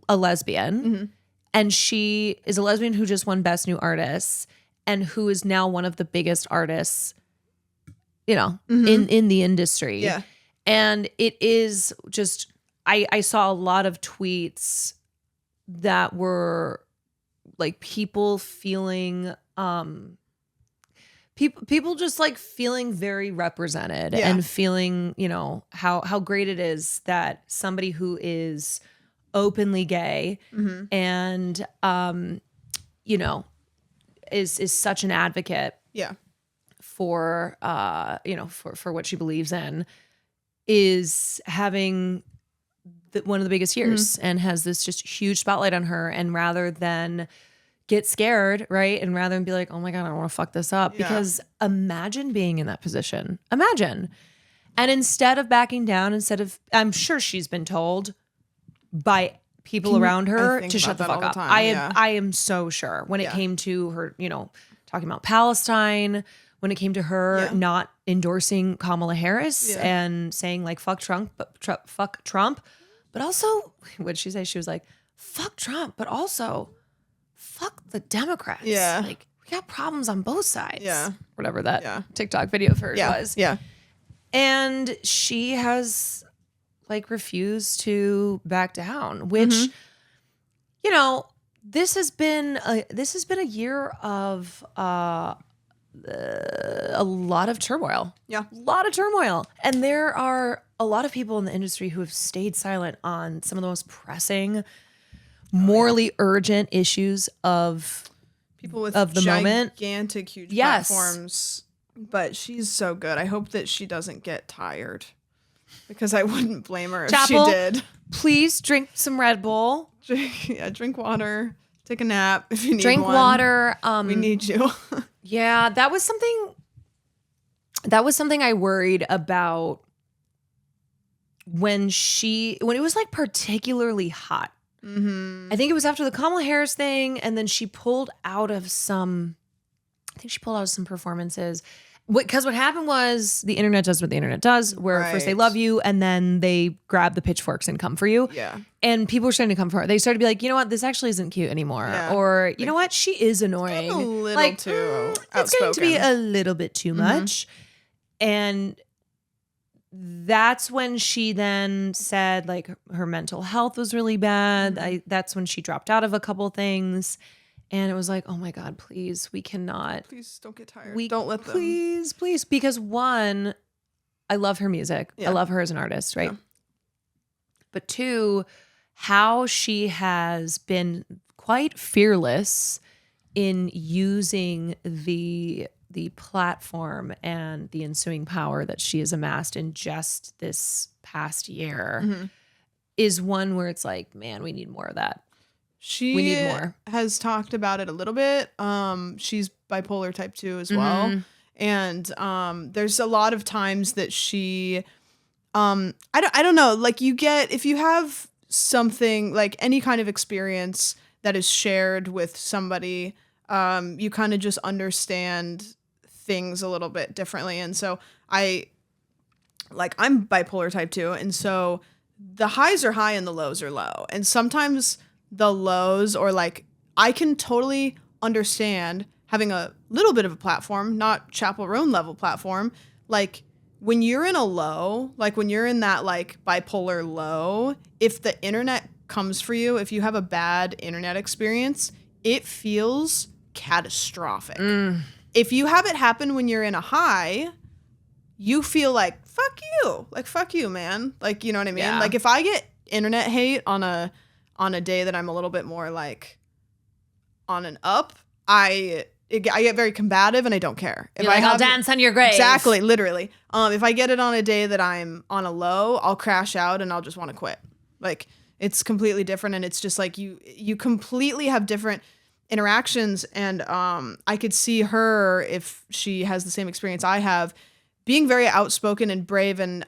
a lesbian. And she is a lesbian who just won Best New Artist and who is now one of the biggest artists, you know, in the industry. Yeah. And it is just, I saw a lot of tweets that were like people feeling, people just like feeling very represented and feeling, you know, how great it is that somebody who is openly gay and, you know, is such an advocate for, you know, for what she believes in, is having one of the biggest years and has this just huge spotlight on her. And rather than get scared, right? And rather than be like, oh my God, I don't want to fuck this up. Because imagine being in that position. Imagine. And instead of backing down, I'm sure she's been told by people around her to shut the fuck up. I am so sure when it came to her, you know, talking about Palestine, when it came to her not endorsing Kamala Harris and saying like fuck Trump, but also what did she say? She was like, fuck Trump, but also fuck the Democrats. Yeah. Like we got problems on both sides. Yeah. Whatever that TikTok video of hers was. Yeah. And she has like refused to back down, which, you know, this has been a year of a lot of turmoil. Yeah. A lot of turmoil. And there are a lot of people in the industry who have stayed silent on some of the most pressing, morally urgent issues of people with the moment. Gigantic, huge platforms. But she's so good. I hope that she doesn't get tired, because I wouldn't blame her if Chappell, she did. Please drink some Red Bull. Drink water. Take a nap if you need drink one. Water. We need you. Yeah, that was something I worried about when it was like particularly hot. I think it was after the Kamala Harris thing, and then she pulled out of some performances. Because what happened was the internet does what the internet does, where first they love you and then they grab the pitchforks and come for you. Yeah. And people were starting to come for her. They started to be like, you know what, this actually isn't cute anymore. Yeah. Or, you know what, she is annoying. A little too outspoken. It's going to be a little bit too much. And that's when she then said like her mental health was really bad. That's when she dropped out of a couple things. And it was like, oh my God, please, we cannot. Please don't get tired. Don't let them. Please. Because one, I love her music. I love her as an artist, right? Yeah. But two, how she has been quite fearless in using the platform and the ensuing power that she has amassed in just this past year is one where it's like, man, we need more of that. We need more. Has talked about it a little bit. She's bipolar type 2 as well. And there's a lot of times that she I don't know, like if you have something like any kind of experience that is shared with somebody, you kind of just understand things a little bit differently. And so I'm bipolar type 2, and so the highs are high and the lows are low. And sometimes the lows, or like I can totally understand having a little bit of a platform, not Chappell Roan level platform. Like when you're in a low, like when you're in that like bipolar low, if the internet comes for you, if you have a bad internet experience, it feels catastrophic. If you have it happen when you're in a high, you feel like, fuck you, man. Like, you know what I mean? Yeah. Like if I get internet hate on a day that I'm a little bit more like on an up, I I get very combative and I don't care. If I'll dance on your grave. Exactly, literally. If I get it on a day that I'm on a low, I'll crash out and I'll just want to quit. Like, it's completely different, and it's just like you completely have different interactions, and I could see her, if she has the same experience I have, being very outspoken and brave and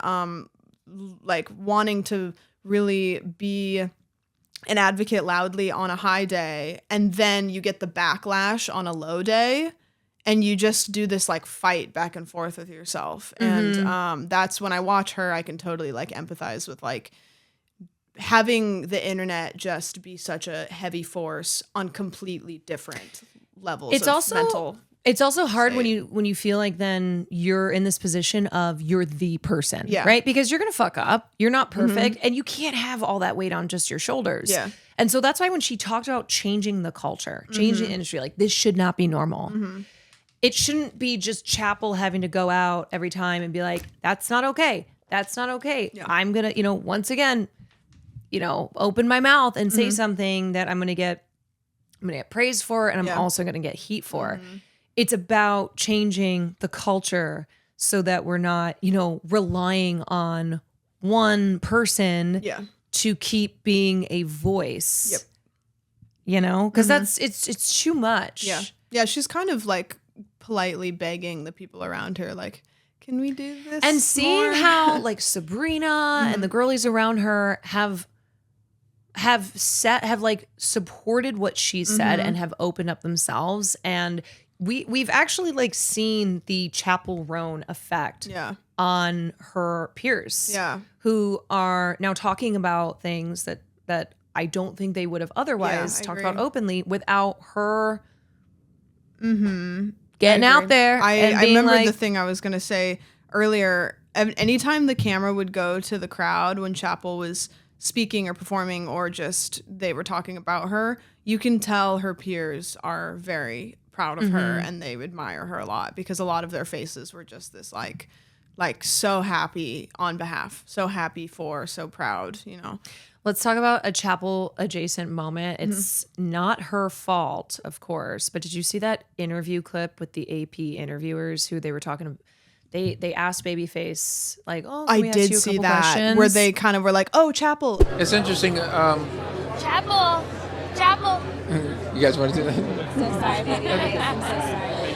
like wanting to really be an advocate loudly on a high day, and then you get the backlash on a low day, and you just do this like fight back and forth with yourself. And that's when I watch her, I can totally like empathize with like having the internet just be such a heavy force on completely different levels. It's also hard when you feel like then you're in this position of you're the person, right? Because you're going to fuck up. You're not perfect, and you can't have all that weight on just your shoulders. Yeah. And so that's why when she talked about changing the culture, changing the industry, like this should not be normal. It shouldn't be just Chappell having to go out every time and be like, that's not okay. That's not okay. Yeah. I'm going to, once again, open my mouth and say something that I'm going to get praised for, and I'm also going to get heat for. It's about changing the culture so that we're not, relying on one person to keep being a voice. Yep. Because it's too much. Yeah. Yeah. She's kind of like politely begging the people around her, like, can we do this? And seeing how like Sabrina and the girlies around her have like supported what she said and have opened up themselves, and we've actually like seen the Chappell Roan effect on her peers who are now talking about things that I don't think they would have otherwise talked about openly without her getting out there. I remember like, the thing I was going to say earlier, anytime the camera would go to the crowd when Chappell was speaking or performing, or just they were talking about her, you can tell her peers are very proud of her and they admire her a lot, because a lot of their faces were just this like so happy on behalf, so happy for, so proud, Let's talk about a Chappell adjacent moment. It's not her fault, of course, but did you see that interview clip with the AP interviewers who they were talking about? They asked Babyface, like, oh, can we ask you a couple questions? Where they kind of were like, oh, Chappell. It's interesting. Chappell. You guys want to do that? So sorry, baby. I'm so sorry.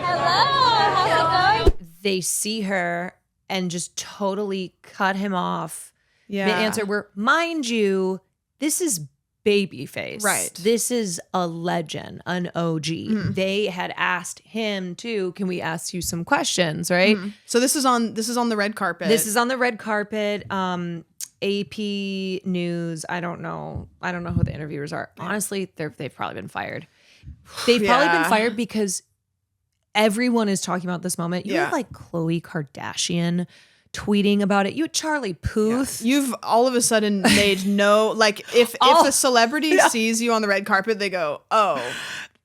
Hello. How's it going? They see her and just totally cut him off. Yeah. The answer were, mind you, this is Babyface. Right. This is a legend, an OG. They had asked him too, can we ask you some questions, right? So this is on the red carpet. This is on the red carpet. AP News. I don't know who the interviewers are. Honestly, they've probably been fired. They've probably been fired because everyone is talking about this moment. You have like Khloe Kardashian tweeting about it. You had Charli Puth. You've all of a sudden made if a celebrity sees you on the red carpet, they go, oh,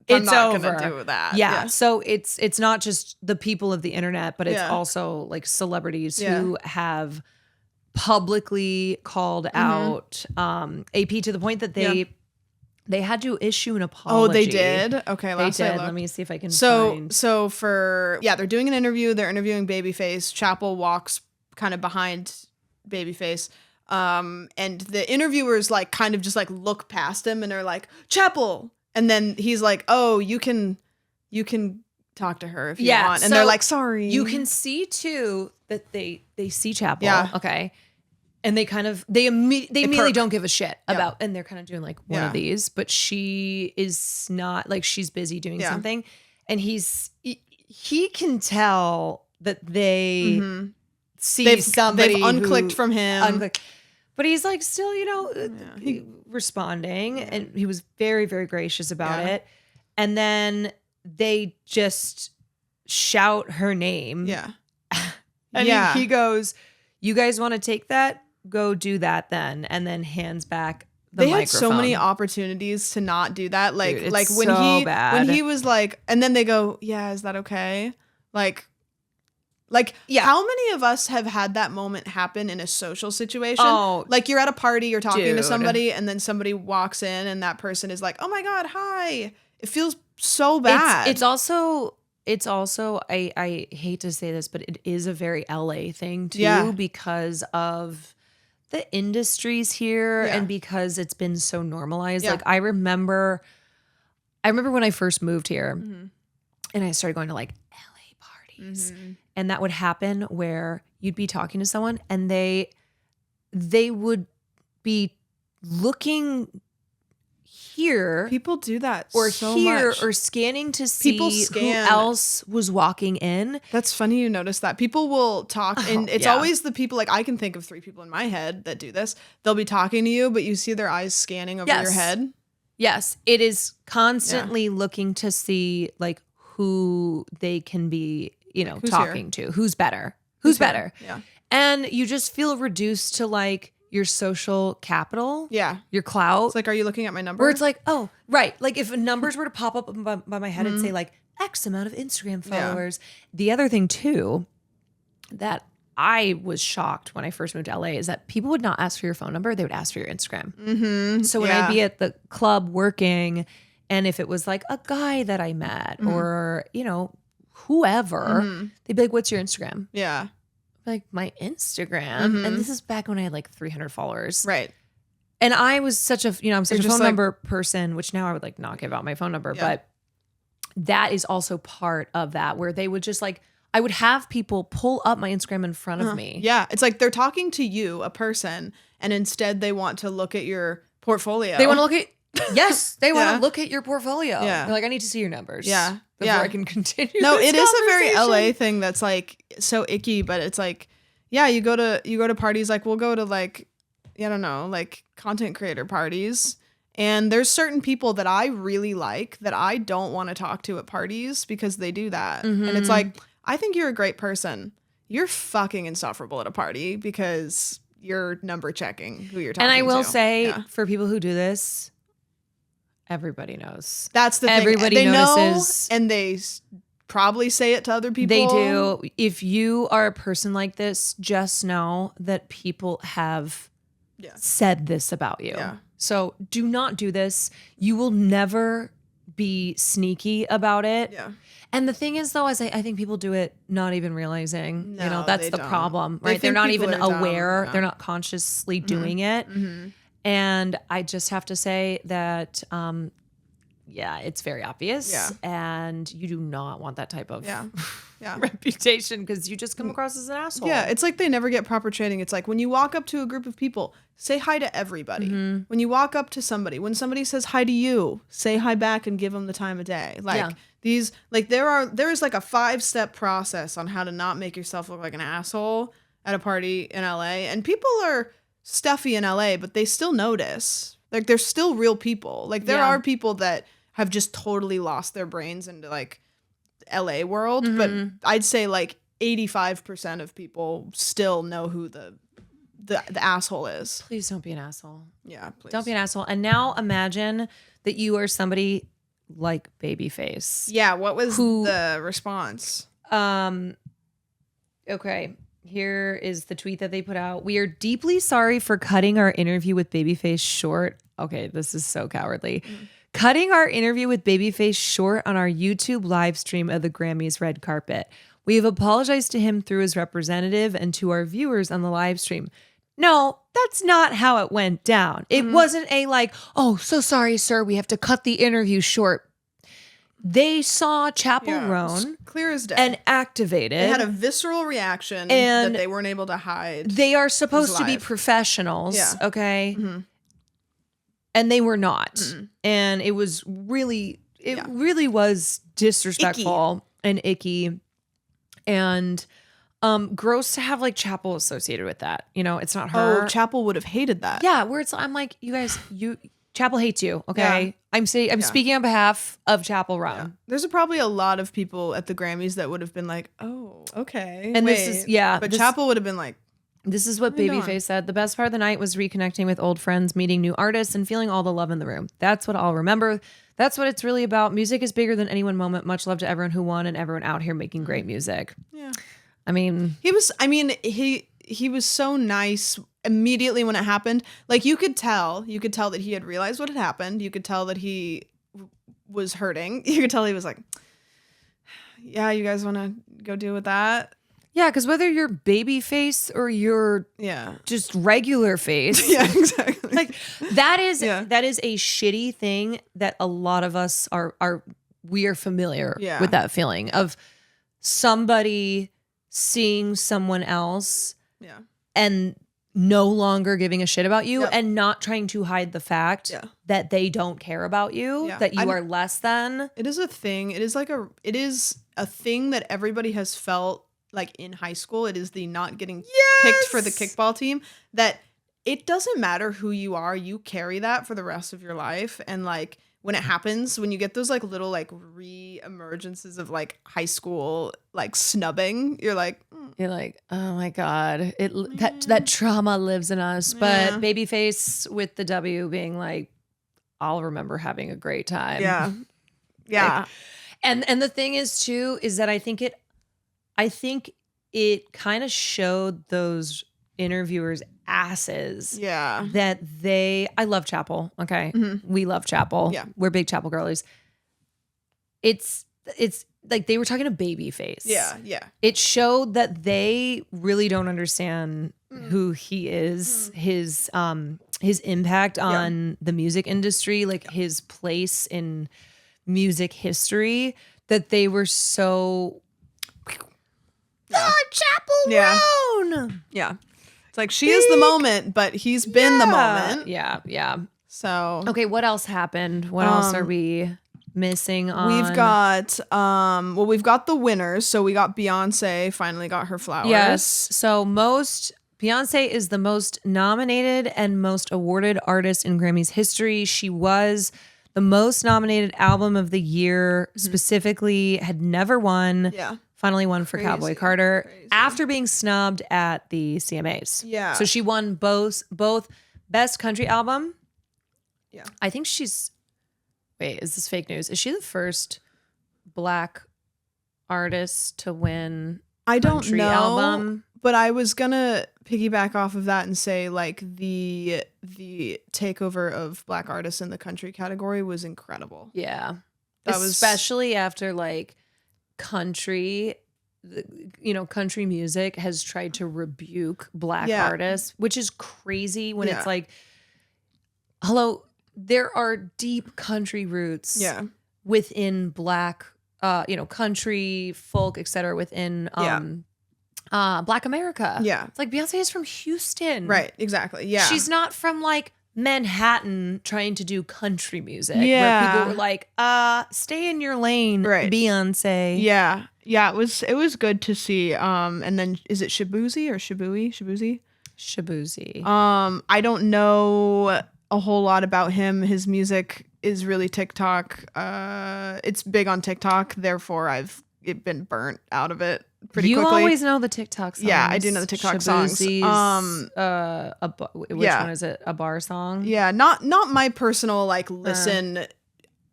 I'm it's not over. gonna do that. Yeah. So it's not just the people of the internet, but it's also like celebrities who have publicly called out AP to the point that they had to issue an apology. Oh, they did? Okay, last they I did. looked. Let me see if I can find. So they're doing an interview. They're interviewing Babyface. Chappell walks kind of behind Babyface. And the interviewers like kind of just like look past him and are like, Chappell. And then he's like, oh, you can talk to her if you want. And they're like, sorry. You can see too that they see Chappell. Yeah. Okay. And they immediately don't give a shit about, and they're kind of doing like one of these, but she is not, like, she's busy doing something, and he can tell that they see somebody they've unclicked from him, but he's like still, responding, and he was very, very gracious about it. And then they just shout her name, and he goes, "You guys want to take that? Go do that then," and then hands back the microphone. They had so many opportunities to not do that. Like, dude, like when he was like, and then they go, yeah, is that okay? Like, how many of us have had that moment happen in a social situation? Oh, like you're at a party, you're talking to somebody, and then somebody walks in and that person is like, oh my God, hi. It feels so bad. It's also I hate to say this, but it is a very LA thing too, because of the industries here and because it's been so normalized. Like I remember when I first moved here and I started going to like LA parties, and that would happen where you'd be talking to someone and they would be looking here. People do that or so here much. Or scanning to see People scan. who else was walking in. That's funny you notice that. People will talk and it's always the people, like I can think of 3 people in my head that do this. They'll be talking to you, but you see their eyes scanning over your head. Yes. It is constantly looking to see like who they can be, like, talking to. Who's better? Who's better? Yeah. And you just feel reduced to like your social capital. Yeah. Your clout. It's like, are you looking at my number? Where it's like, oh, right. Like if numbers were to pop up by my head and say like X amount of Instagram followers. The other thing too, that I was shocked when I first moved to LA is that people would not ask for your phone number. They would ask for your Instagram. So when I'd be at the club working, and if it was like a guy that I met or, whoever, they'd be like, what's your Instagram? Yeah. Like, my Instagram. And this is back when I had like 300 followers. Right. And I was such a, I'm such a phone like, number person, which now I would like not give out my phone number. But that is also part of that, where they would just like, I would have people pull up my Instagram in front of me. Yeah. It's like they're talking to you, a person, and instead they want to look at your portfolio. They want to look at, they want to look at your portfolio. Yeah. They're like, I need to see your numbers. Yeah. Before I can continue. No, this it is a very conversation. LA thing that's like so icky, but it's like, you go to parties, like we'll go to like, I don't know, like content creator parties. And there's certain people that I really like that I don't want to talk to at parties because they do that. And it's like, I think you're a great person. You're fucking insufferable at a party because you're number checking who you're talking to. And I will say, for people who do this, everybody knows. That's the thing. Everybody notices. Know, and they probably say it to other people. They do. If you are a person like this, just know that people have said this about you. Yeah. So do not do this. You will never be sneaky about it. Yeah. And the thing is, though, is I think people do it not even realizing, No, that's they the don't. problem, They right? They're think not people even are dumb. aware. Yeah. They're not consciously doing it. And I just have to say that, it's very obvious. Yeah. And you do not want that type of Yeah. reputation because you just come across as an asshole. Yeah, it's like they never get proper training. It's like when you walk up to a group of people, say hi to everybody. When you walk up to somebody, when somebody says hi to you, say hi back and give them the time of day. Like these, like there is like a 5-step process on how to not make yourself look like an asshole at a party in LA. And people are stuffy in LA, but they still notice. Like they're still real people. Like there are people that have just totally lost their brains into like LA world, but I'd say like 85% of people still know who the asshole is. Please don't be an asshole. Yeah, please. Don't be an asshole. And now imagine that you are somebody like Babyface. Yeah, what was the response? Okay, here is the tweet that they put out. We are deeply sorry for cutting our interview with Babyface short. Okay, this is so cowardly. Cutting our interview with Babyface short on our YouTube live stream of the Grammys red carpet. We have apologized to him through his representative and to our viewers on the live stream. No, that's not how it went down. It wasn't a like, oh, so sorry, sir, we have to cut the interview short. They saw Chappell Roan clear as day and activated. They had a visceral reaction and that they weren't able to hide. They are supposed to be professionals, okay? And they were not. And it was really, really was disrespectful and icky. And gross to have like Chappell associated with that. It's not her. Oh, Chappell would have hated that. Yeah, where I'm like, you guys, Chappell hates you, okay? Yeah. I'm speaking on behalf of Chappell Roan. Yeah. There's probably a lot of people at the Grammys that would have been like, oh, okay. And this is, but Chappell would have been like, this is what Babyface said. The best part of the night was reconnecting with old friends, meeting new artists, and feeling all the love in the room. That's what I'll remember. That's what it's really about. Music is bigger than any one moment. Much love to everyone who won and everyone out here making great music. Yeah. I mean, he was so nice immediately when it happened. Like you could tell that he had realized what had happened. You could tell that he was hurting. You could tell he was like, yeah, you guys want to go deal with that? Yeah, because whether you're Babyface or you're just regular face, yeah, exactly. Like that is a shitty thing that a lot of us we are familiar with that feeling of somebody seeing someone else and no longer giving a shit about you and not trying to hide the fact that they don't care about you, that you are less than. It is a thing. It is a thing that everybody has felt like in high school. It is the not getting picked for the kickball team, that it doesn't matter who you are. You carry that for the rest of your life. And like when it happens, when you get those like little like re-emergences of like high school like snubbing, you're like, oh my God, that trauma lives in us. But Babyface with the W being like, I'll remember having a great time. Yeah. Yeah. Like, and the thing is too, is that I think it kind of showed those interviewers asses. Yeah. That I love Chappell. Okay. Mm-hmm. We love Chappell. Yeah. We're big Chappell girlies. It's like they were talking to Babyface. Yeah. Yeah. It showed that they really don't understand who he is, his impact on the music industry, like his place in music history, that they were so Chappell Roan. Yeah. It's like she is the moment, but he's been the moment. Yeah, yeah. So okay, what else happened? What else are we missing on? We've got we've got the winners. So we got Beyonce finally got her flowers. Yes. So Beyonce is the most nominated and most awarded artist in Grammys history. She was the most nominated album of the year, specifically had never won. Yeah. Finally won for Cowboy Carter after being snubbed at the CMAs. Yeah. So she won both Best Country Album. Yeah. I think wait, is this fake news? Is she the first Black artist to win country album? But I was gonna piggyback off of that and say like the takeover of Black artists in the country category was incredible. Yeah. Especially after like country music has tried to rebuke Black artists, which is crazy when it's like, hello, there are deep country roots within Black, country, folk, etc. within Black America. Yeah. It's like Beyonce is from Houston. Right, exactly. Yeah. She's not from like Manhattan trying to do country music. Yeah. Where people were like, stay in your lane, Beyonce. Yeah. Yeah, it was good to see. And then is it Shabuzi or Shabuzi? Shabuzi. I don't know a whole lot about him. His music is really TikTok. It's big on TikTok, therefore I've been burnt out of it pretty quickly. You always know the TikTok songs. Yeah, I do know the TikTok songs. Which one is it? A bar song? Yeah, not my personal like listen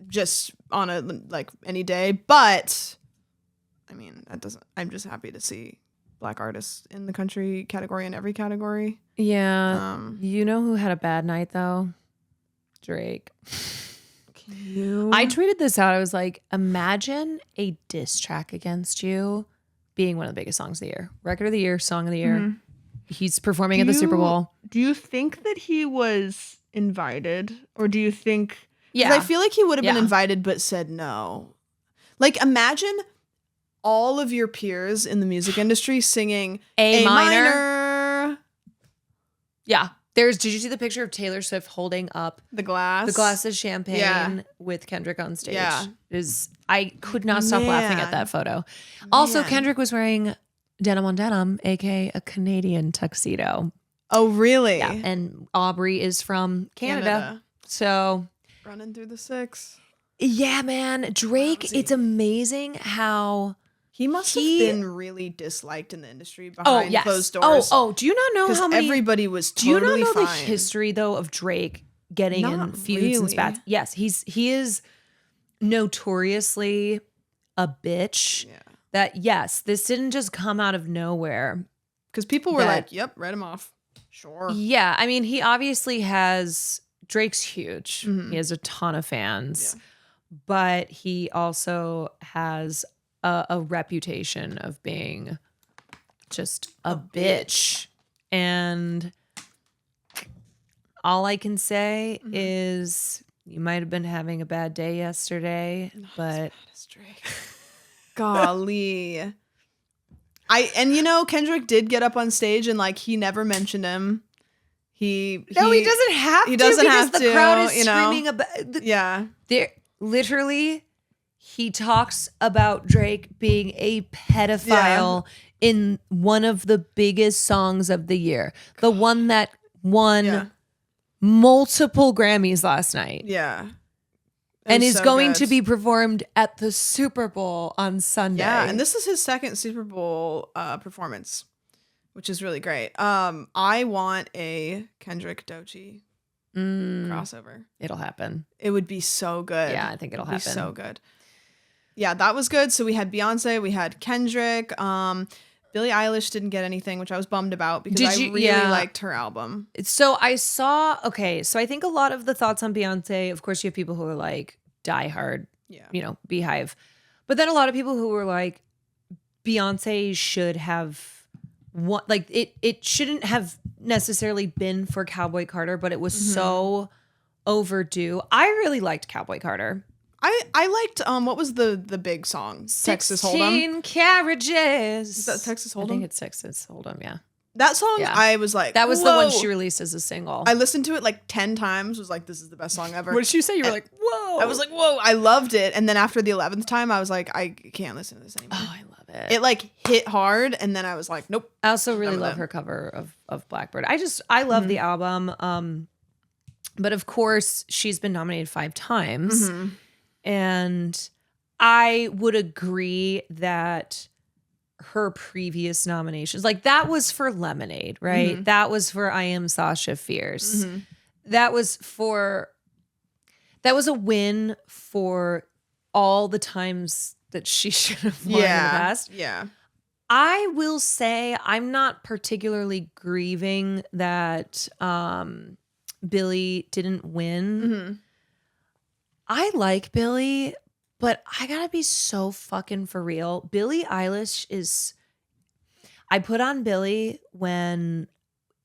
just on a like any day, but I mean, I'm just happy to see Black artists in the country category, in every category. Yeah. You know who had a bad night though? Drake. I tweeted this out. I was like, imagine a diss track against you being one of the biggest songs of the year. Record of the year, song of the year. Mm-hmm. He's performing at the Super Bowl. Do you think that he was invited? Or do you think... Yeah. I feel like he would have been invited but said no. Like, imagine all of your peers in the music industry singing A minor. Yeah. Did you see the picture of Taylor Swift holding up the glass of champagne with Kendrick on stage? Yeah. I could not stop laughing at that photo. Also, Kendrick was wearing denim on denim, aka a Canadian tuxedo. Oh, really? Yeah. And Aubrey is from Canada. So running through the 6. Yeah, man. Drake, it's amazing how he must have been really disliked in the industry behind closed doors. Do you not know how many... everybody was totally fine. Do you not know the history, though, of Drake getting in feuds and spats? Yes, he is notoriously a bitch. Yeah. That, yes, this didn't just come out of nowhere. Because people were like, yep, write him off. Sure. Yeah, I mean, he obviously has... Drake's huge. Mm-hmm. He has a ton of fans. Yeah. but he also has a reputation of being just a bitch. And all I can say is you might have been having a bad day yesterday, but golly. Kendrick did get up on stage and like he never mentioned him. He doesn't have he doesn't because have the to, crowd is screaming about yeah. There literally he talks about Drake being a pedophile in one of the biggest songs of the year. The one that won multiple Grammys last night. Yeah. And is so going to be performed at the Super Bowl on Sunday. Yeah, and this is his second Super Bowl performance, which is really great. I want a Kendrick Doechii crossover. It'll happen. It would be so good. Yeah, I think it'll happen. So good. Yeah, that was good. So we had Beyonce, we had Kendrick. Billie Eilish didn't get anything, which I was bummed about because I really liked her album. So I saw, so I think a lot of the thoughts on Beyonce, of course you have people who are like diehard, Beehive. But then a lot of people who were like, Beyonce should have it shouldn't have necessarily been for Cowboy Carter, but it was so overdue. I really liked Cowboy Carter. I liked what was the big song? Texas Hold'em. 16 carriages. Is that Texas Hold'em? I think it's Texas Hold'em, yeah. That song, I was like, that was the one she released as a single. I listened to it like 10 times. Was like, this is the best song ever. What did you say? You were like, whoa. I was like, whoa. I loved it. And then after the 11th time, I was like, I can't listen to this anymore. Oh, I love it. It like hit hard. And then I was like, nope. I also really love her cover of Blackbird. I love the album. But of course, she's been nominated 5 times. And I would agree that her previous nominations, like that was for Lemonade, right? That was for I Am Sasha Fierce. That was a win for all the times that she should have won in the past. Yeah. I will say I'm not particularly grieving that Billie didn't win. I like Billie, but I gotta be so fucking for real. Billie Eilish is. I put on Billie when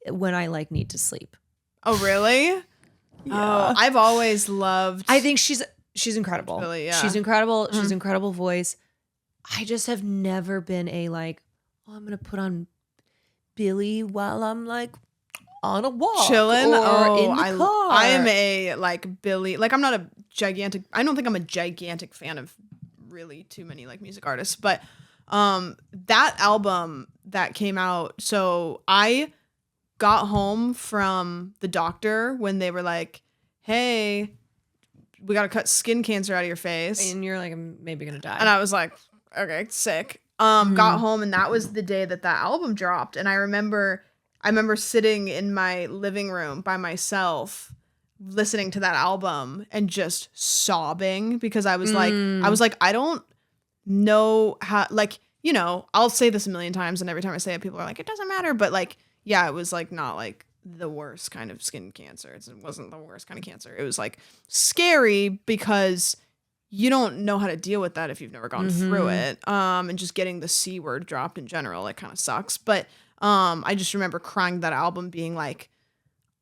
I like need to sleep. Oh really? Yeah. Oh, I've always loved. I think she's incredible. Billie, yeah. She's incredible. She's incredible voice. I just have never been a like. Oh, I'm gonna put on Billie while I'm like on a walk, chilling, or in the car. I am a like Billie. Like I'm not a gigantic. I don't think I'm a gigantic fan of really too many like music artists, but that album that came out. So I got home from the doctor when they were like, "Hey, we got to cut skin cancer out of your face," and you're like, "I'm maybe gonna die," and I was like, "Okay, sick." Got home and that was the day that album dropped, and I remember sitting in my living room by myself listening to that album and just sobbing because I was like, I don't know how, like, I'll say this a million times and every time I say it, people are like, it doesn't matter. But like, yeah, it was like not like the worst kind of skin cancer. It wasn't the worst kind of cancer. It was like scary because you don't know how to deal with that if you've never gone through it. And just getting the C word dropped in general, it kind of sucks. But I just remember crying that album being like,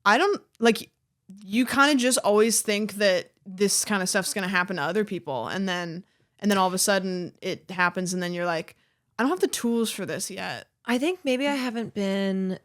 I don't like, you kind of just always think that this kind of stuff's going to happen to other people. And then all of a sudden it happens. And then you're like, I don't have the tools for this yet. I think maybe I haven't been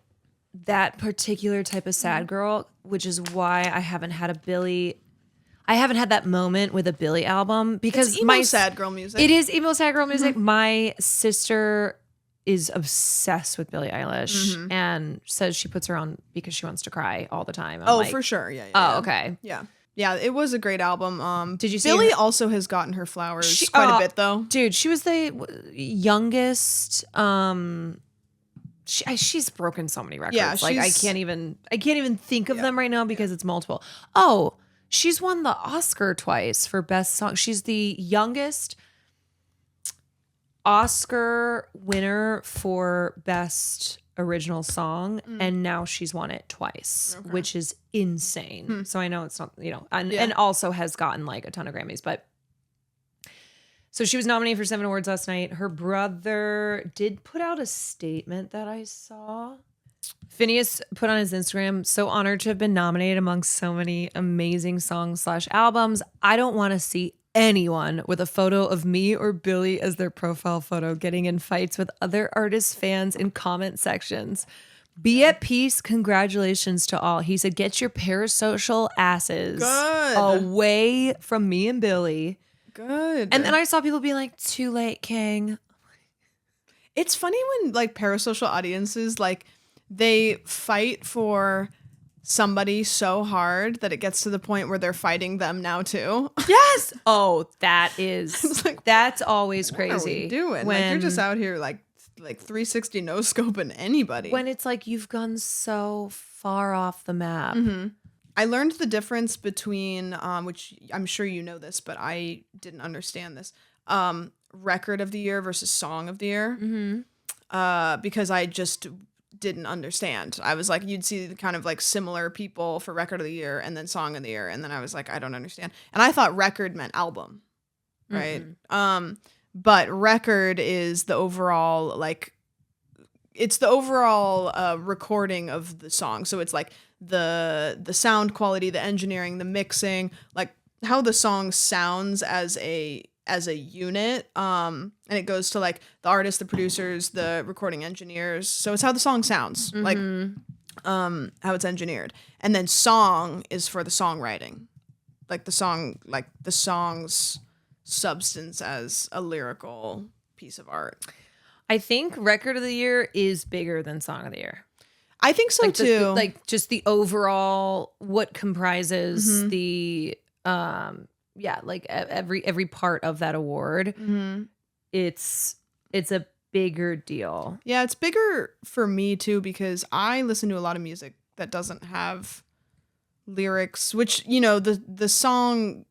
that particular type of sad girl, which is why I haven't had that moment with a Billie album because it's emo sad girl music. It is emo sad girl music. My sister is obsessed with Billie Eilish and says she puts her on because she wants to cry all the time. I'm for sure. Yeah. Oh, okay. Yeah. Yeah, it was a great album. Did you see Billie also has gotten her flowers quite a bit though. Dude, she was the youngest. She's broken so many records. Yeah, like I can't even think of them right now because it's multiple. Oh, she's won the Oscar twice for Best Song. She's the youngest Oscar winner for Best Original Song, and now she's won it twice, which is insane. So I know it's not, and also has gotten like a ton of Grammys, but So she was nominated for 7 awards last night. Her brother did put out a statement that I saw. Finneas put on his Instagram, so honored to have been nominated amongst so many amazing songs/albums. I don't want to see anyone with a photo of me or Billie as their profile photo getting in fights with other artists' fans in comment sections. Be at peace. Congratulations to all. He said, get your parasocial asses away from me and Billie. Good. And then I saw people be like, too late, King. It's funny when like parasocial audiences, like they fight for somebody so hard that it gets to the point where they're fighting them now too. Yes. Oh, that is, It's like, that's always crazy. What are we doing? Like you're just out here like 360 no scoping anybody. When it's like you've gone so far off the map. Mm-hmm. I learned the difference between, which I'm sure you know this, but I didn't understand this, record of the year versus song of the year. Mm-hmm. Because I just didn't understand. I was like, you'd see kind of like similar people for record of the year and then song of the year. And then I was like, I don't understand. And I thought record meant album, right? Mm-hmm. But record is the overall, like, it's the overall recording of the song. So it's like the sound quality, the engineering, the mixing, like how the song sounds as a unit. And it goes to like the artists, the producers, the recording engineers. So it's how the song sounds, like how it's engineered. And then song is for the songwriting, like the song's substance as a lyrical piece of art. I think record of the year is bigger than song of the year. I think so too. Just the overall, what comprises the every part of that award. Mm-hmm. It's a bigger deal. Yeah, it's bigger for me too because I listen to a lot of music that doesn't have lyrics, which, you know, the song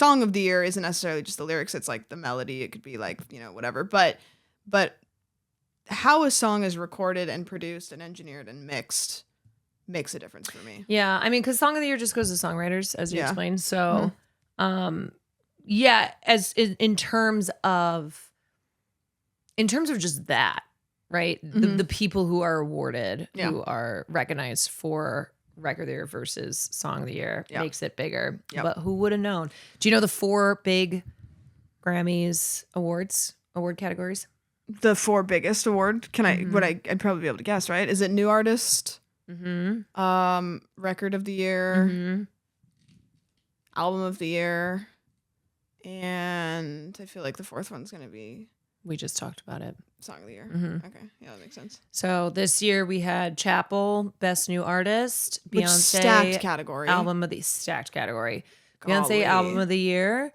of the year isn't necessarily just the lyrics, it's like the melody, it could be like, you know, whatever, but how a song is recorded and produced and engineered and mixed makes a difference for me. Yeah, I mean, because song of the year just goes to songwriters, as you explained. So, as in terms of just that, right? The people who are awarded, who are recognized for record of the year versus song of the year makes it bigger. Yep. But who would have known? Do you know the 4 big Grammys award categories? The 4 biggest award? I'd probably be able to guess, right? Is it new artist? Record of the year, album of the year, and I feel like the 4th one's gonna be, we just talked about it, song of the year. Okay, yeah, that makes sense. So this year we had Chappell, best new artist, Which Beyonce, stacked category. stacked category. Golly. Beyonce, album of the year.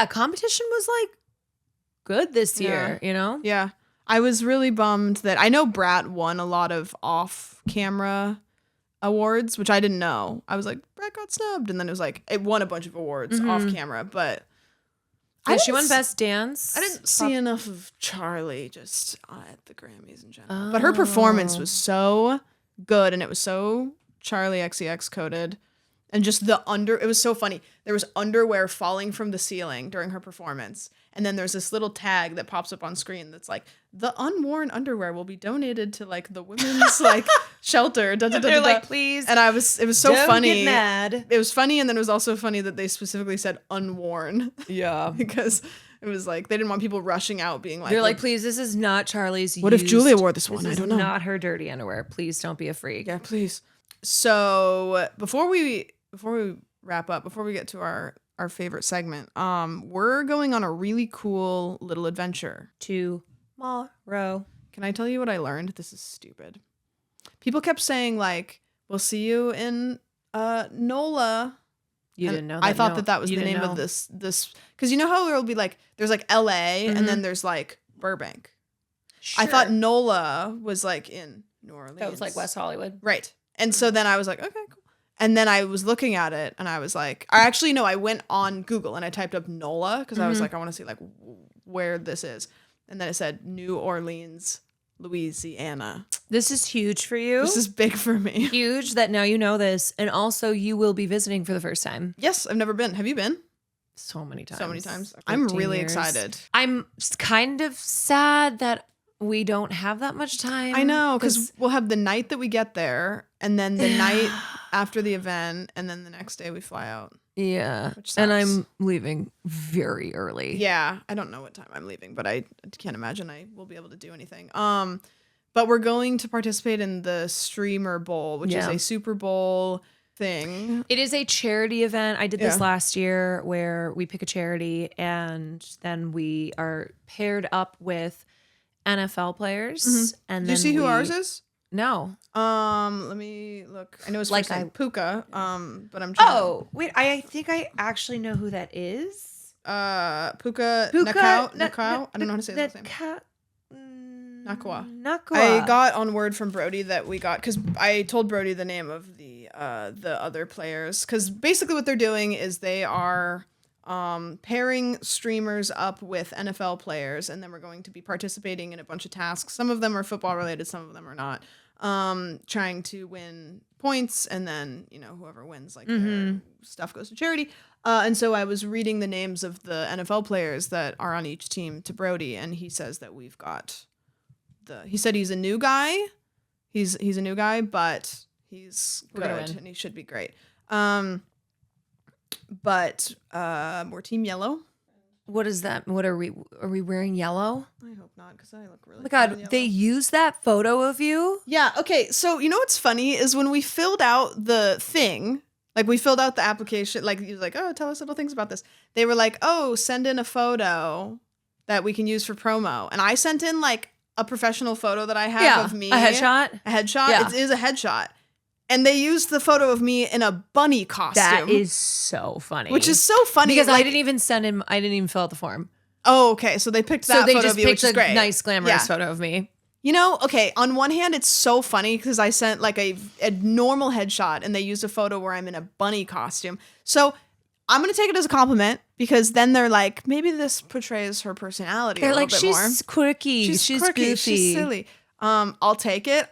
Competition was like good this year, you know? Yeah. I was really bummed that I know Brat won a lot of off-camera awards, which I didn't know. I was like, Brat got snubbed, and then it was like it won a bunch of awards off-camera, but she won Best Dance. I didn't see enough of Charli just at the Grammys in general. But her performance was so good, and it was so Charli XCX coded. And just it was so funny. There was underwear falling from the ceiling during her performance. And then there's this little tag that pops up on screen that's like, the unworn underwear will be donated to like the women's like shelter. They're like, please. And it was so don't funny. Get mad. It was funny. And then it was also funny that they specifically said unworn. Yeah. Because it was like, they didn't want people rushing out being like, they're like, please, this is not Charli's. What if Julia wore this one? I don't know. Not her dirty underwear. Please don't be a freak. Yeah, please. So before we wrap up, before we get to our favorite segment, we're going on a really cool little adventure tomorrow. Can I tell you what I learned? This is stupid. People kept saying like, we'll see you in Nola. You didn't know that? I thought that was the name of this because you know how there'll be like, there's like LA and then there's like Burbank. Sure. I thought Nola was like in New Orleans. That was like West Hollywood. Right. And so then I was like, okay, cool. And then I was looking at it and I was like, I went on Google and I typed up Nola because I was like, I want to see like where this is. And then it said New Orleans, Louisiana. This is huge for you. This is big for me. Huge that now you know this. And also you will be visiting for the first time. Yes, I've never been. Have you been? so many times. So many times. I'm really excited. I'm kind of sad that we don't have that much time. I know, because we'll have the night that we get there, and then the night after the event, and then the next day we fly out. Yeah. Which sucks. And I'm leaving very early. Yeah. I don't know what time I'm leaving, but I can't imagine I will be able to do anything. But we're going to participate in the Streamer Bowl, which is a Super Bowl thing. It is a charity event. I did this last year where we pick a charity and then we are paired up with NFL players. Mm-hmm. And did you see who ours is? No. Let me look. I know it's like Puka. But I'm trying. Oh, wait. I think I actually know who that is. Puka Nakao. I don't know how to say his last name. Nakwa. I got on word from Brody that we got, because I told Brody the name of the other players, because basically what they're doing is they are pairing streamers up with NFL players, and then we're going to be participating in a bunch of tasks. Some of them are football related, some of them are not. Trying to win points, and then whoever wins, like their stuff goes to charity. And so I was reading the names of the NFL players that are on each team to Brody, and he says that we've got he said he's a new guy. He's a new guy, but he's good and he should be great. But we're team yellow. What is that? What are we? Are we wearing yellow? I hope not, because I look really. Oh my God, they used that photo of you? Yeah. Okay. So what's funny is when we filled out the thing, like we filled out the application, like you like, oh, tell us little things about this. They were like, oh, send in a photo that we can use for promo, and I sent in like a professional photo that I have of me. A headshot? A headshot? Yeah. It is a headshot. And they used the photo of me in a bunny costume. That is so funny. Which is so funny. Because I didn't even fill out the form. Oh, okay. So they picked that photo of you, which is great. Nice, glamorous photo of me. Okay, on one hand, it's so funny because I sent like a normal headshot and they used a photo where I'm in a bunny costume. So I'm going to take it as a compliment, because then they're like, maybe this portrays her personality a little bit more. She's quirky. She's quirky. Goofy. She's silly. I'll take it.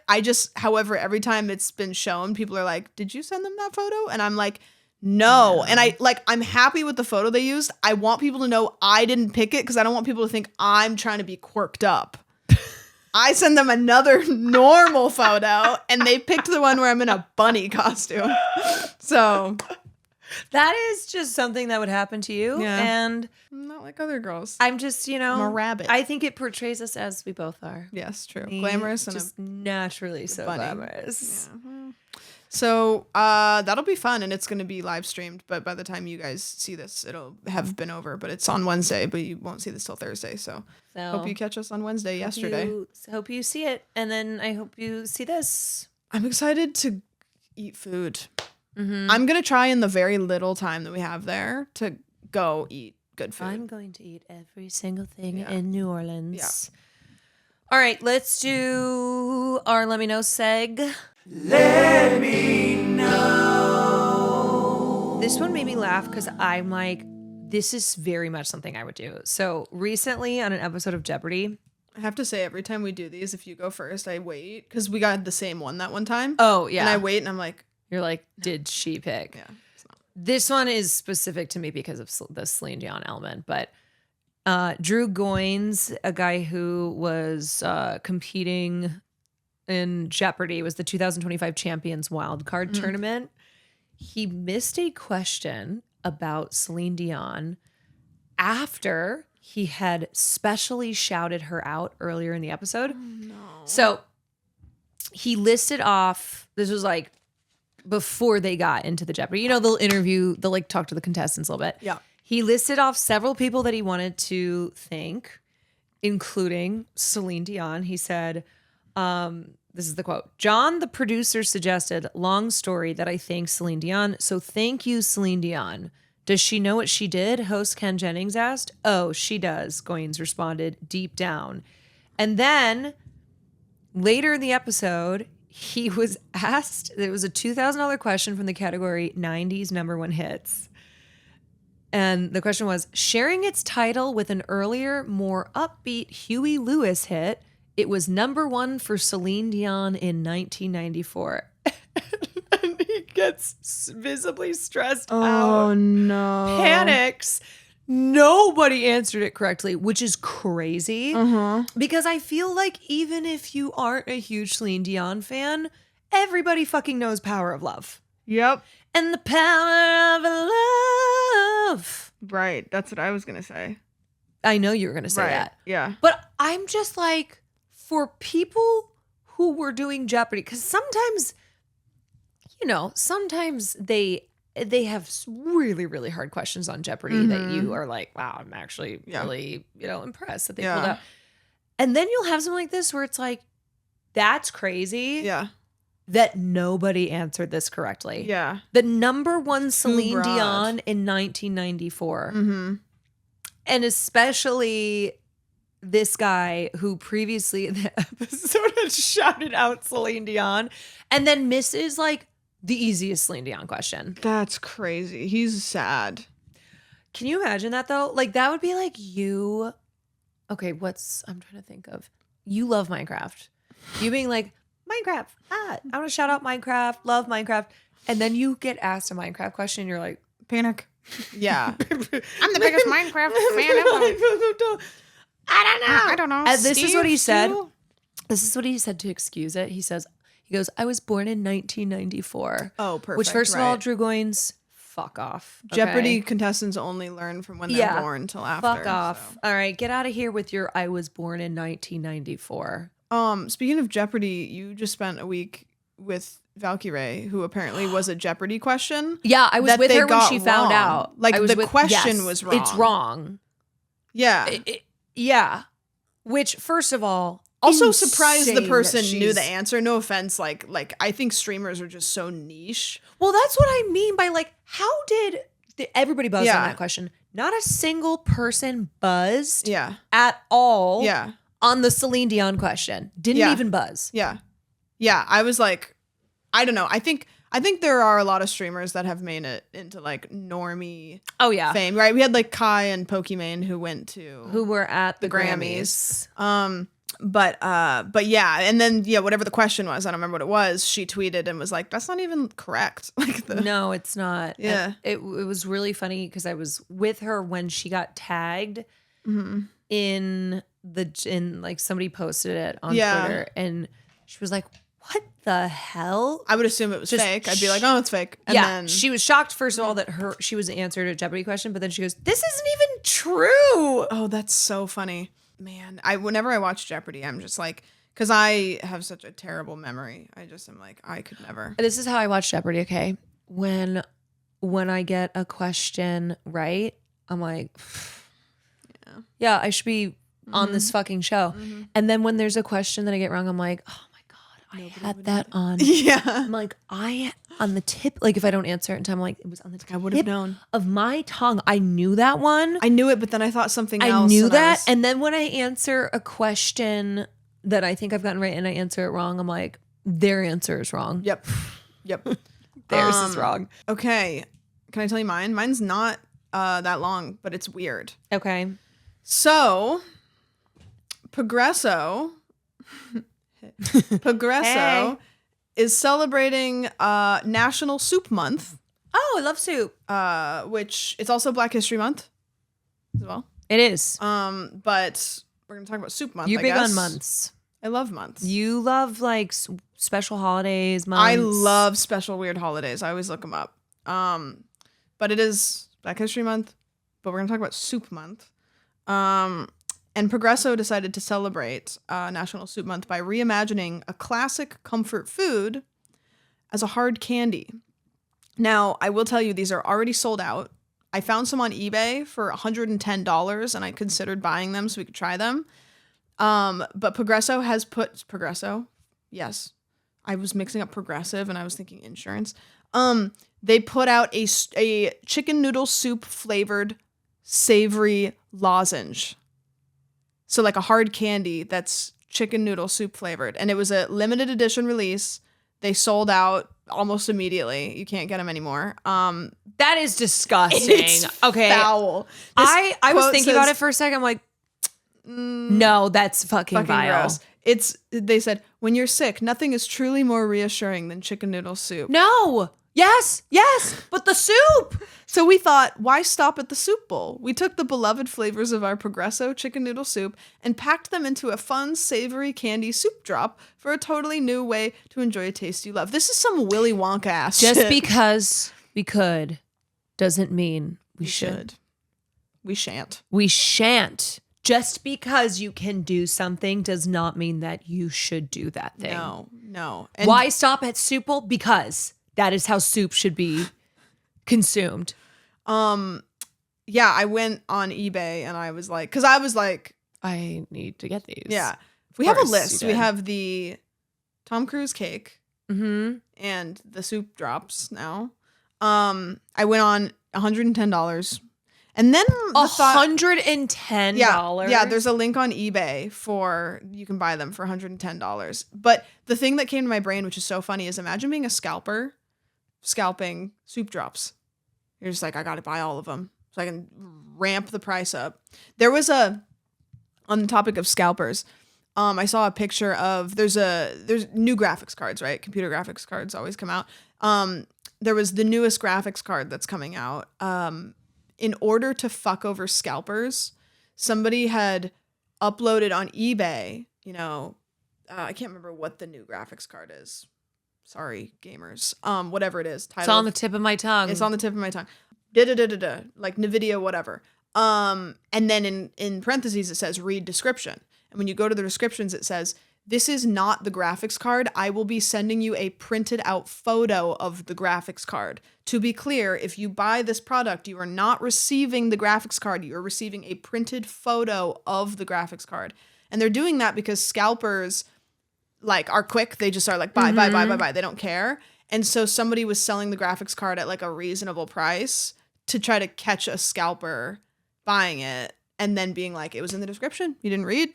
However, every time it's been shown, people are like, did you send them that photo? And I'm like, no. And I'm happy with the photo they used. I want people to know I didn't pick it, because I don't want people to think I'm trying to be quirked up. I send them another normal photo and they picked the one where I'm in a bunny costume. So that is just something that would happen to you. Yeah. And I'm not like other girls. I'm just, I'm a rabbit. I think it portrays us as we both are. Yes, true. Glamorous and just naturally so bunny. Glamorous. Yeah. So that'll be fun, and it's going to be live streamed. But by the time you guys see this, it'll have been over. But it's on Wednesday, but you won't see this till Thursday. So hope you catch us on Wednesday. Hope you see it, and then I hope you see this. I'm excited to eat food. Mm-hmm. I'm going to try in the very little time that we have there to go eat good food. I'm going to eat every single thing in New Orleans. Yeah. All right, let's do our Let Me Know seg. Let me know. This one made me laugh because I'm like, this is very much something I would do. So recently on an episode of Jeopardy, I have to say, every time we do these, if you go first, I wait, because we got the same one that one time. Oh, yeah. And I wait and I'm like, you're like, did she pick? Yeah. It's not. This one is specific to me because of the Celine Dion element, but Drew Goines, a guy who was competing in Jeopardy, was the 2025 Champions Wildcard Tournament. He missed a question about Celine Dion after he had specially shouted her out earlier in the episode. Oh, no. So he listed off, this was like before they got into the Jeopardy. They'll interview, they'll like talk to the contestants a little bit. Yeah. He listed off several people that he wanted to thank, including Celine Dion. He said, this is the quote, "John, the producer, suggested, long story, that I thank Celine Dion. So thank you, Celine Dion. Does she know what she did?" Host Ken Jennings asked. "Oh, she does," Goines responded, deep down. And then later in the episode, he was asked, it was a $2,000 question from the category 90s number one hits. And the question was, sharing its title with an earlier, more upbeat Huey Lewis hit, it was number one for Celine Dion in 1994. And gets visibly stressed Oh out, no. panics. Nobody answered it correctly, which is crazy. Because I feel like even if you aren't a huge Celine Dion fan, everybody fucking knows Power of Love. Yep. And the power of love. Right. That's what I was gonna say. I know you were going to say that. Yeah. But I'm just like, for people who were doing Jeopardy, because sometimes, sometimes they have really, really hard questions on Jeopardy that you are like, wow, I'm actually really, impressed that they pulled out. And then you'll have something like this where it's like, that's crazy. Yeah. That nobody answered this correctly. Yeah. The number one Celine broad. Dion in 1994. Mm-hmm. And especially this guy who previously in the episode had shouted out Celine Dion and then misses like the easiest Celine Dion question. That's crazy. He's sad. Can you imagine that though? Like that would be like you. Okay, I'm trying to think of. You love Minecraft. You being like, Minecraft. I want to shout out Minecraft. Love Minecraft. And then you get asked a Minecraft question and you're like, panic. Yeah. I'm the biggest Minecraft fan ever. I don't know. And this is what he said. This is what he said to excuse it. He goes, I was born in 1994. Oh, perfect. Which, first of all, Drew Goines, fuck off. Okay? Jeopardy contestants only learn from when they're born till after. Fuck off. So. All right, get out of here with your I was born in 1994. Speaking of Jeopardy, you just spent a week with Valkyrie, who apparently was a Jeopardy question. Yeah, I was with her when she found out. Like the question was wrong. It's wrong. Yeah. Yeah. Which, first of all, also surprised the person knew the answer. No offense. Like I think streamers are just so niche. Well, that's what I mean by like, how did everybody buzz on that question? Not a single person buzzed at all on the Celine Dion question. Didn't even buzz. Yeah. Yeah. I was like, I don't know. I think there are a lot of streamers that have made it into like normie fame, right? We had like Kai and Pokimane who were at the Grammys. But yeah, and then whatever the question was, I don't remember what it was. She tweeted and was like, "That's not even correct." Like no, it's not. Yeah, it was really funny because I was with her when she got tagged in like somebody posted it on Twitter, and she was like, what the hell? I would assume it was fake. I'd be like, oh, it's fake. And then she was shocked, first of all, that she was answered a Jeopardy question, but then she goes, this isn't even true. Oh, that's so funny. Man, whenever I watch Jeopardy, I'm just like, because I have such a terrible memory. I just am like, I could never. This is how I watch Jeopardy, okay? When I get a question right, I'm like, yeah, I should be on this fucking show. And then when there's a question that I get wrong, I'm like, oh, I had that on. Yeah. I'm like, on the tip, like if I don't answer it in time, I'm like, it was on the tip I would have known of my tongue. I knew that one. I knew it, but then I thought something else. I knew that. And then when I answer a question that I think I've gotten right and I answer it wrong, I'm like, their answer is wrong. Yep. Theirs is wrong. Okay. Can I tell you mine? Mine's not that long, but it's weird. Okay. So, Progresso is celebrating National Soup Month. Oh, I love soup. Which it's also Black History Month as well. It is. But we're gonna talk about Soup Month. You're big on months. I love months. You love like special holidays, months. I love special weird holidays. I always look them up. But it is Black History Month. But we're gonna talk about Soup Month. And Progresso decided to celebrate National Soup Month by reimagining a classic comfort food as a hard candy. Now, I will tell you, these are already sold out. I found some on eBay for $110, and I considered buying them so we could try them. But Progresso has put... Progresso? Yes. I was mixing up progressive, and I was thinking insurance. They put out a chicken noodle soup flavored savory lozenge. So like a hard candy that's chicken noodle soup flavored. And it was a limited edition release. They sold out almost immediately. You can't get them anymore. That is disgusting. It's okay. Foul. I was thinking about it for a second. I'm like, no, that's fucking vile. Gross. They said, when you're sick, nothing is truly more reassuring than chicken noodle soup. No. Yes, but the soup. So we thought, why stop at the soup bowl? We took the beloved flavors of our Progresso chicken noodle soup and packed them into a fun, savory candy soup drop for a totally new way to enjoy a taste you love. This is some Willy Wonka ass shit. Just because we could doesn't mean we should. We shan't. We shan't. Just because you can do something does not mean that you should do that thing. No. And why stop at soup bowl? Because that is how soup should be consumed. Yeah, I went on eBay and I was like, I need to get these. Yeah. We have a list. We have the Tom Cruise cake and the soup drops now. I went on $110. And then $110. Yeah, there's a link on eBay for you can buy them for $110. But the thing that came to my brain, which is so funny, is imagine being a scalper scalping soup drops. You're just like, I got to buy all of them so I can ramp the price up. There was on the topic of scalpers, I saw a picture of there's new graphics cards, right? Computer graphics cards always come out. There was the newest graphics card that's coming out. In order to fuck over scalpers, somebody had uploaded on eBay, I can't remember what the new graphics card is. Sorry, gamers. Whatever it is. It's on the tip of my tongue. It's on the tip of my tongue. Like NVIDIA, whatever. And then in parentheses, it says read description. And when you go to the descriptions, it says, this is not the graphics card. I will be sending you a printed out photo of the graphics card. To be clear, if you buy this product, you are not receiving the graphics card. You are receiving a printed photo of the graphics card. And they're doing that because scalpers are quick. They just are like, buy. They don't care. And so somebody was selling the graphics card at a reasonable price to try to catch a scalper buying it and then being like, it was in the description. You didn't read?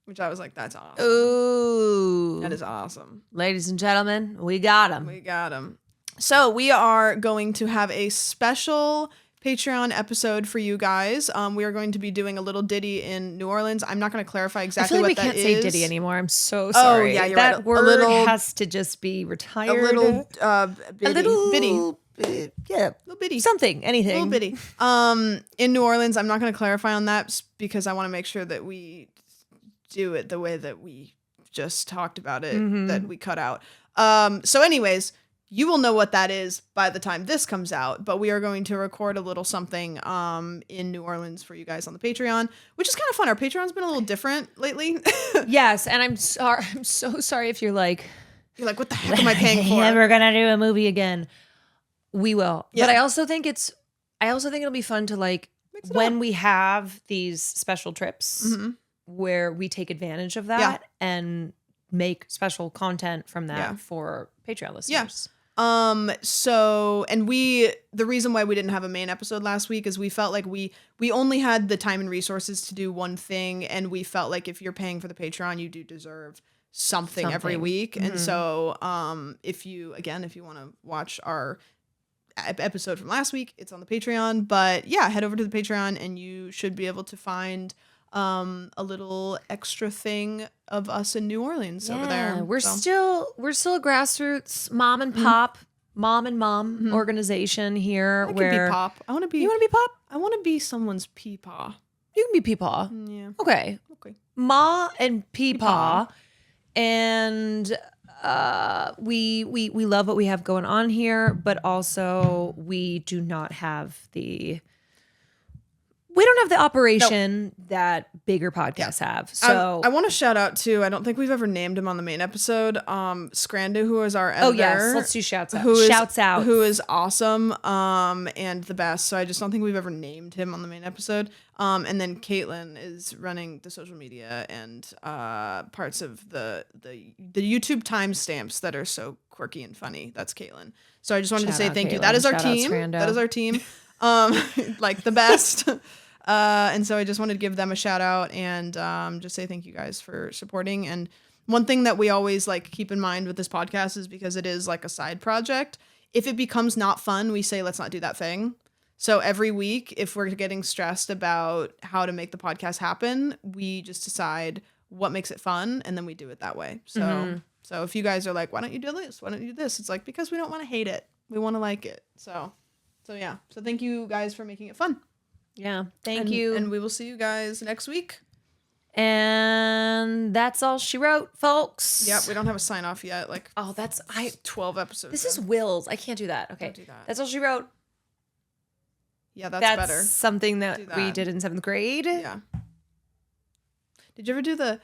Which I was like, that's awesome. Ooh. That is awesome. Ladies and gentlemen, we got him. So we are going to have a special Patreon episode for you guys. We are going to be doing a little ditty in New Orleans. I'm not going to clarify exactly what that is. I feel like we can't say ditty anymore. I'm so sorry. Oh, yeah, you're that right. word has to just be retired. A little bitty. A little bitty. Yeah. Little bitty. Something. Anything. Little bitty. In New Orleans, I'm not going to clarify on that because I want to make sure that we do it the way that we just talked about it, that we cut out. So anyways, you will know what that is by the time this comes out, but we are going to record a little something in New Orleans for you guys on the Patreon, which is kind of fun. Our Patreon's been a little different lately. Yes, and I'm so sorry if you're like, what the heck am I paying for? We're gonna do a movie again. We will. Yeah. But I also think it'll be fun to when we have these special trips where we take advantage of that and make special content from that for Patreon listeners. Yeah. The reason why we didn't have a main episode last week is we felt like we only had the time and resources to do one thing, and we felt like if you're paying for the Patreon, you do deserve something. Every week. And so if you want to watch our episode from last week, it's on the Patreon. But yeah, head over to the Patreon and you should be able to find a little extra thing of us in New Orleans over there. We're still a grassroots mom and pop, mom and mom organization here. I can be pop. I want to be. You want to be pop? I want to be someone's peepaw. You can be peepaw. Yeah. Okay. Ma and peepaw, and we love what we have going on here, but also we do not have the. We don't have the operation that bigger podcasts have. So I want to shout out to, I don't think we've ever named him on the main episode, Scrando, who is our editor. Oh yes, let's do shouts out. Who is awesome and the best. So I just don't think we've ever named him on the main episode. And then Kaitlin is running the social media and parts of the YouTube timestamps that are so quirky and funny. That's Kaitlin. So I just wanted to say thank you. That is our team. That is our team. The best. And so I just wanted to give them a shout out and just say thank you guys for supporting. And one thing that we always keep in mind with this podcast is because it is a side project. If it becomes not fun, we say, let's not do that thing. So every week, if we're getting stressed about how to make the podcast happen, we just decide what makes it fun. And then we do it that way. So, so if you guys are like, why don't you do this? Why don't you do this? It's because we don't want to hate it. We want to like it. So yeah. So thank you guys for making it fun. Yeah. Thank you. And we will see you guys next week. And that's all she wrote, folks. Yep, we don't have a sign off yet. 12 episodes. This is Will's. I can't do that. Okay. Don't do that. That's all she wrote. Yeah, that's That's better. something that we did in 7th grade. Yeah. Did you ever do the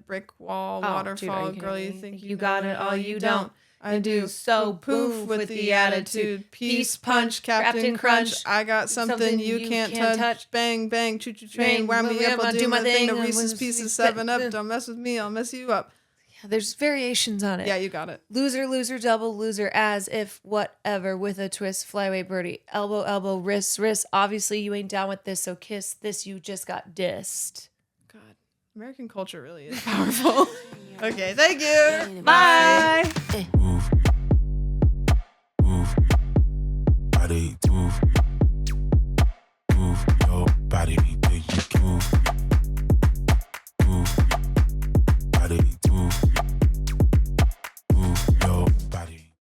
brick wall waterfall girl? You think you got it, all you don't. I do. So poof with the attitude. Peace punch, Captain Crunch. I got something you can't touch. Bang bang, choo choo train. Wham me up, I'll do my thing. The Reese's Pieces 7-Up. Don't mess with me, I'll mess you up. Yeah, there's variations on it. Yeah, you got it. Loser, loser, double loser, as if whatever with a twist. Flyway birdie, elbow, elbow, wrist, wrist. Obviously you ain't down with this, so kiss this. You just got dissed. God, American culture really is powerful. Okay, thank you. Bye.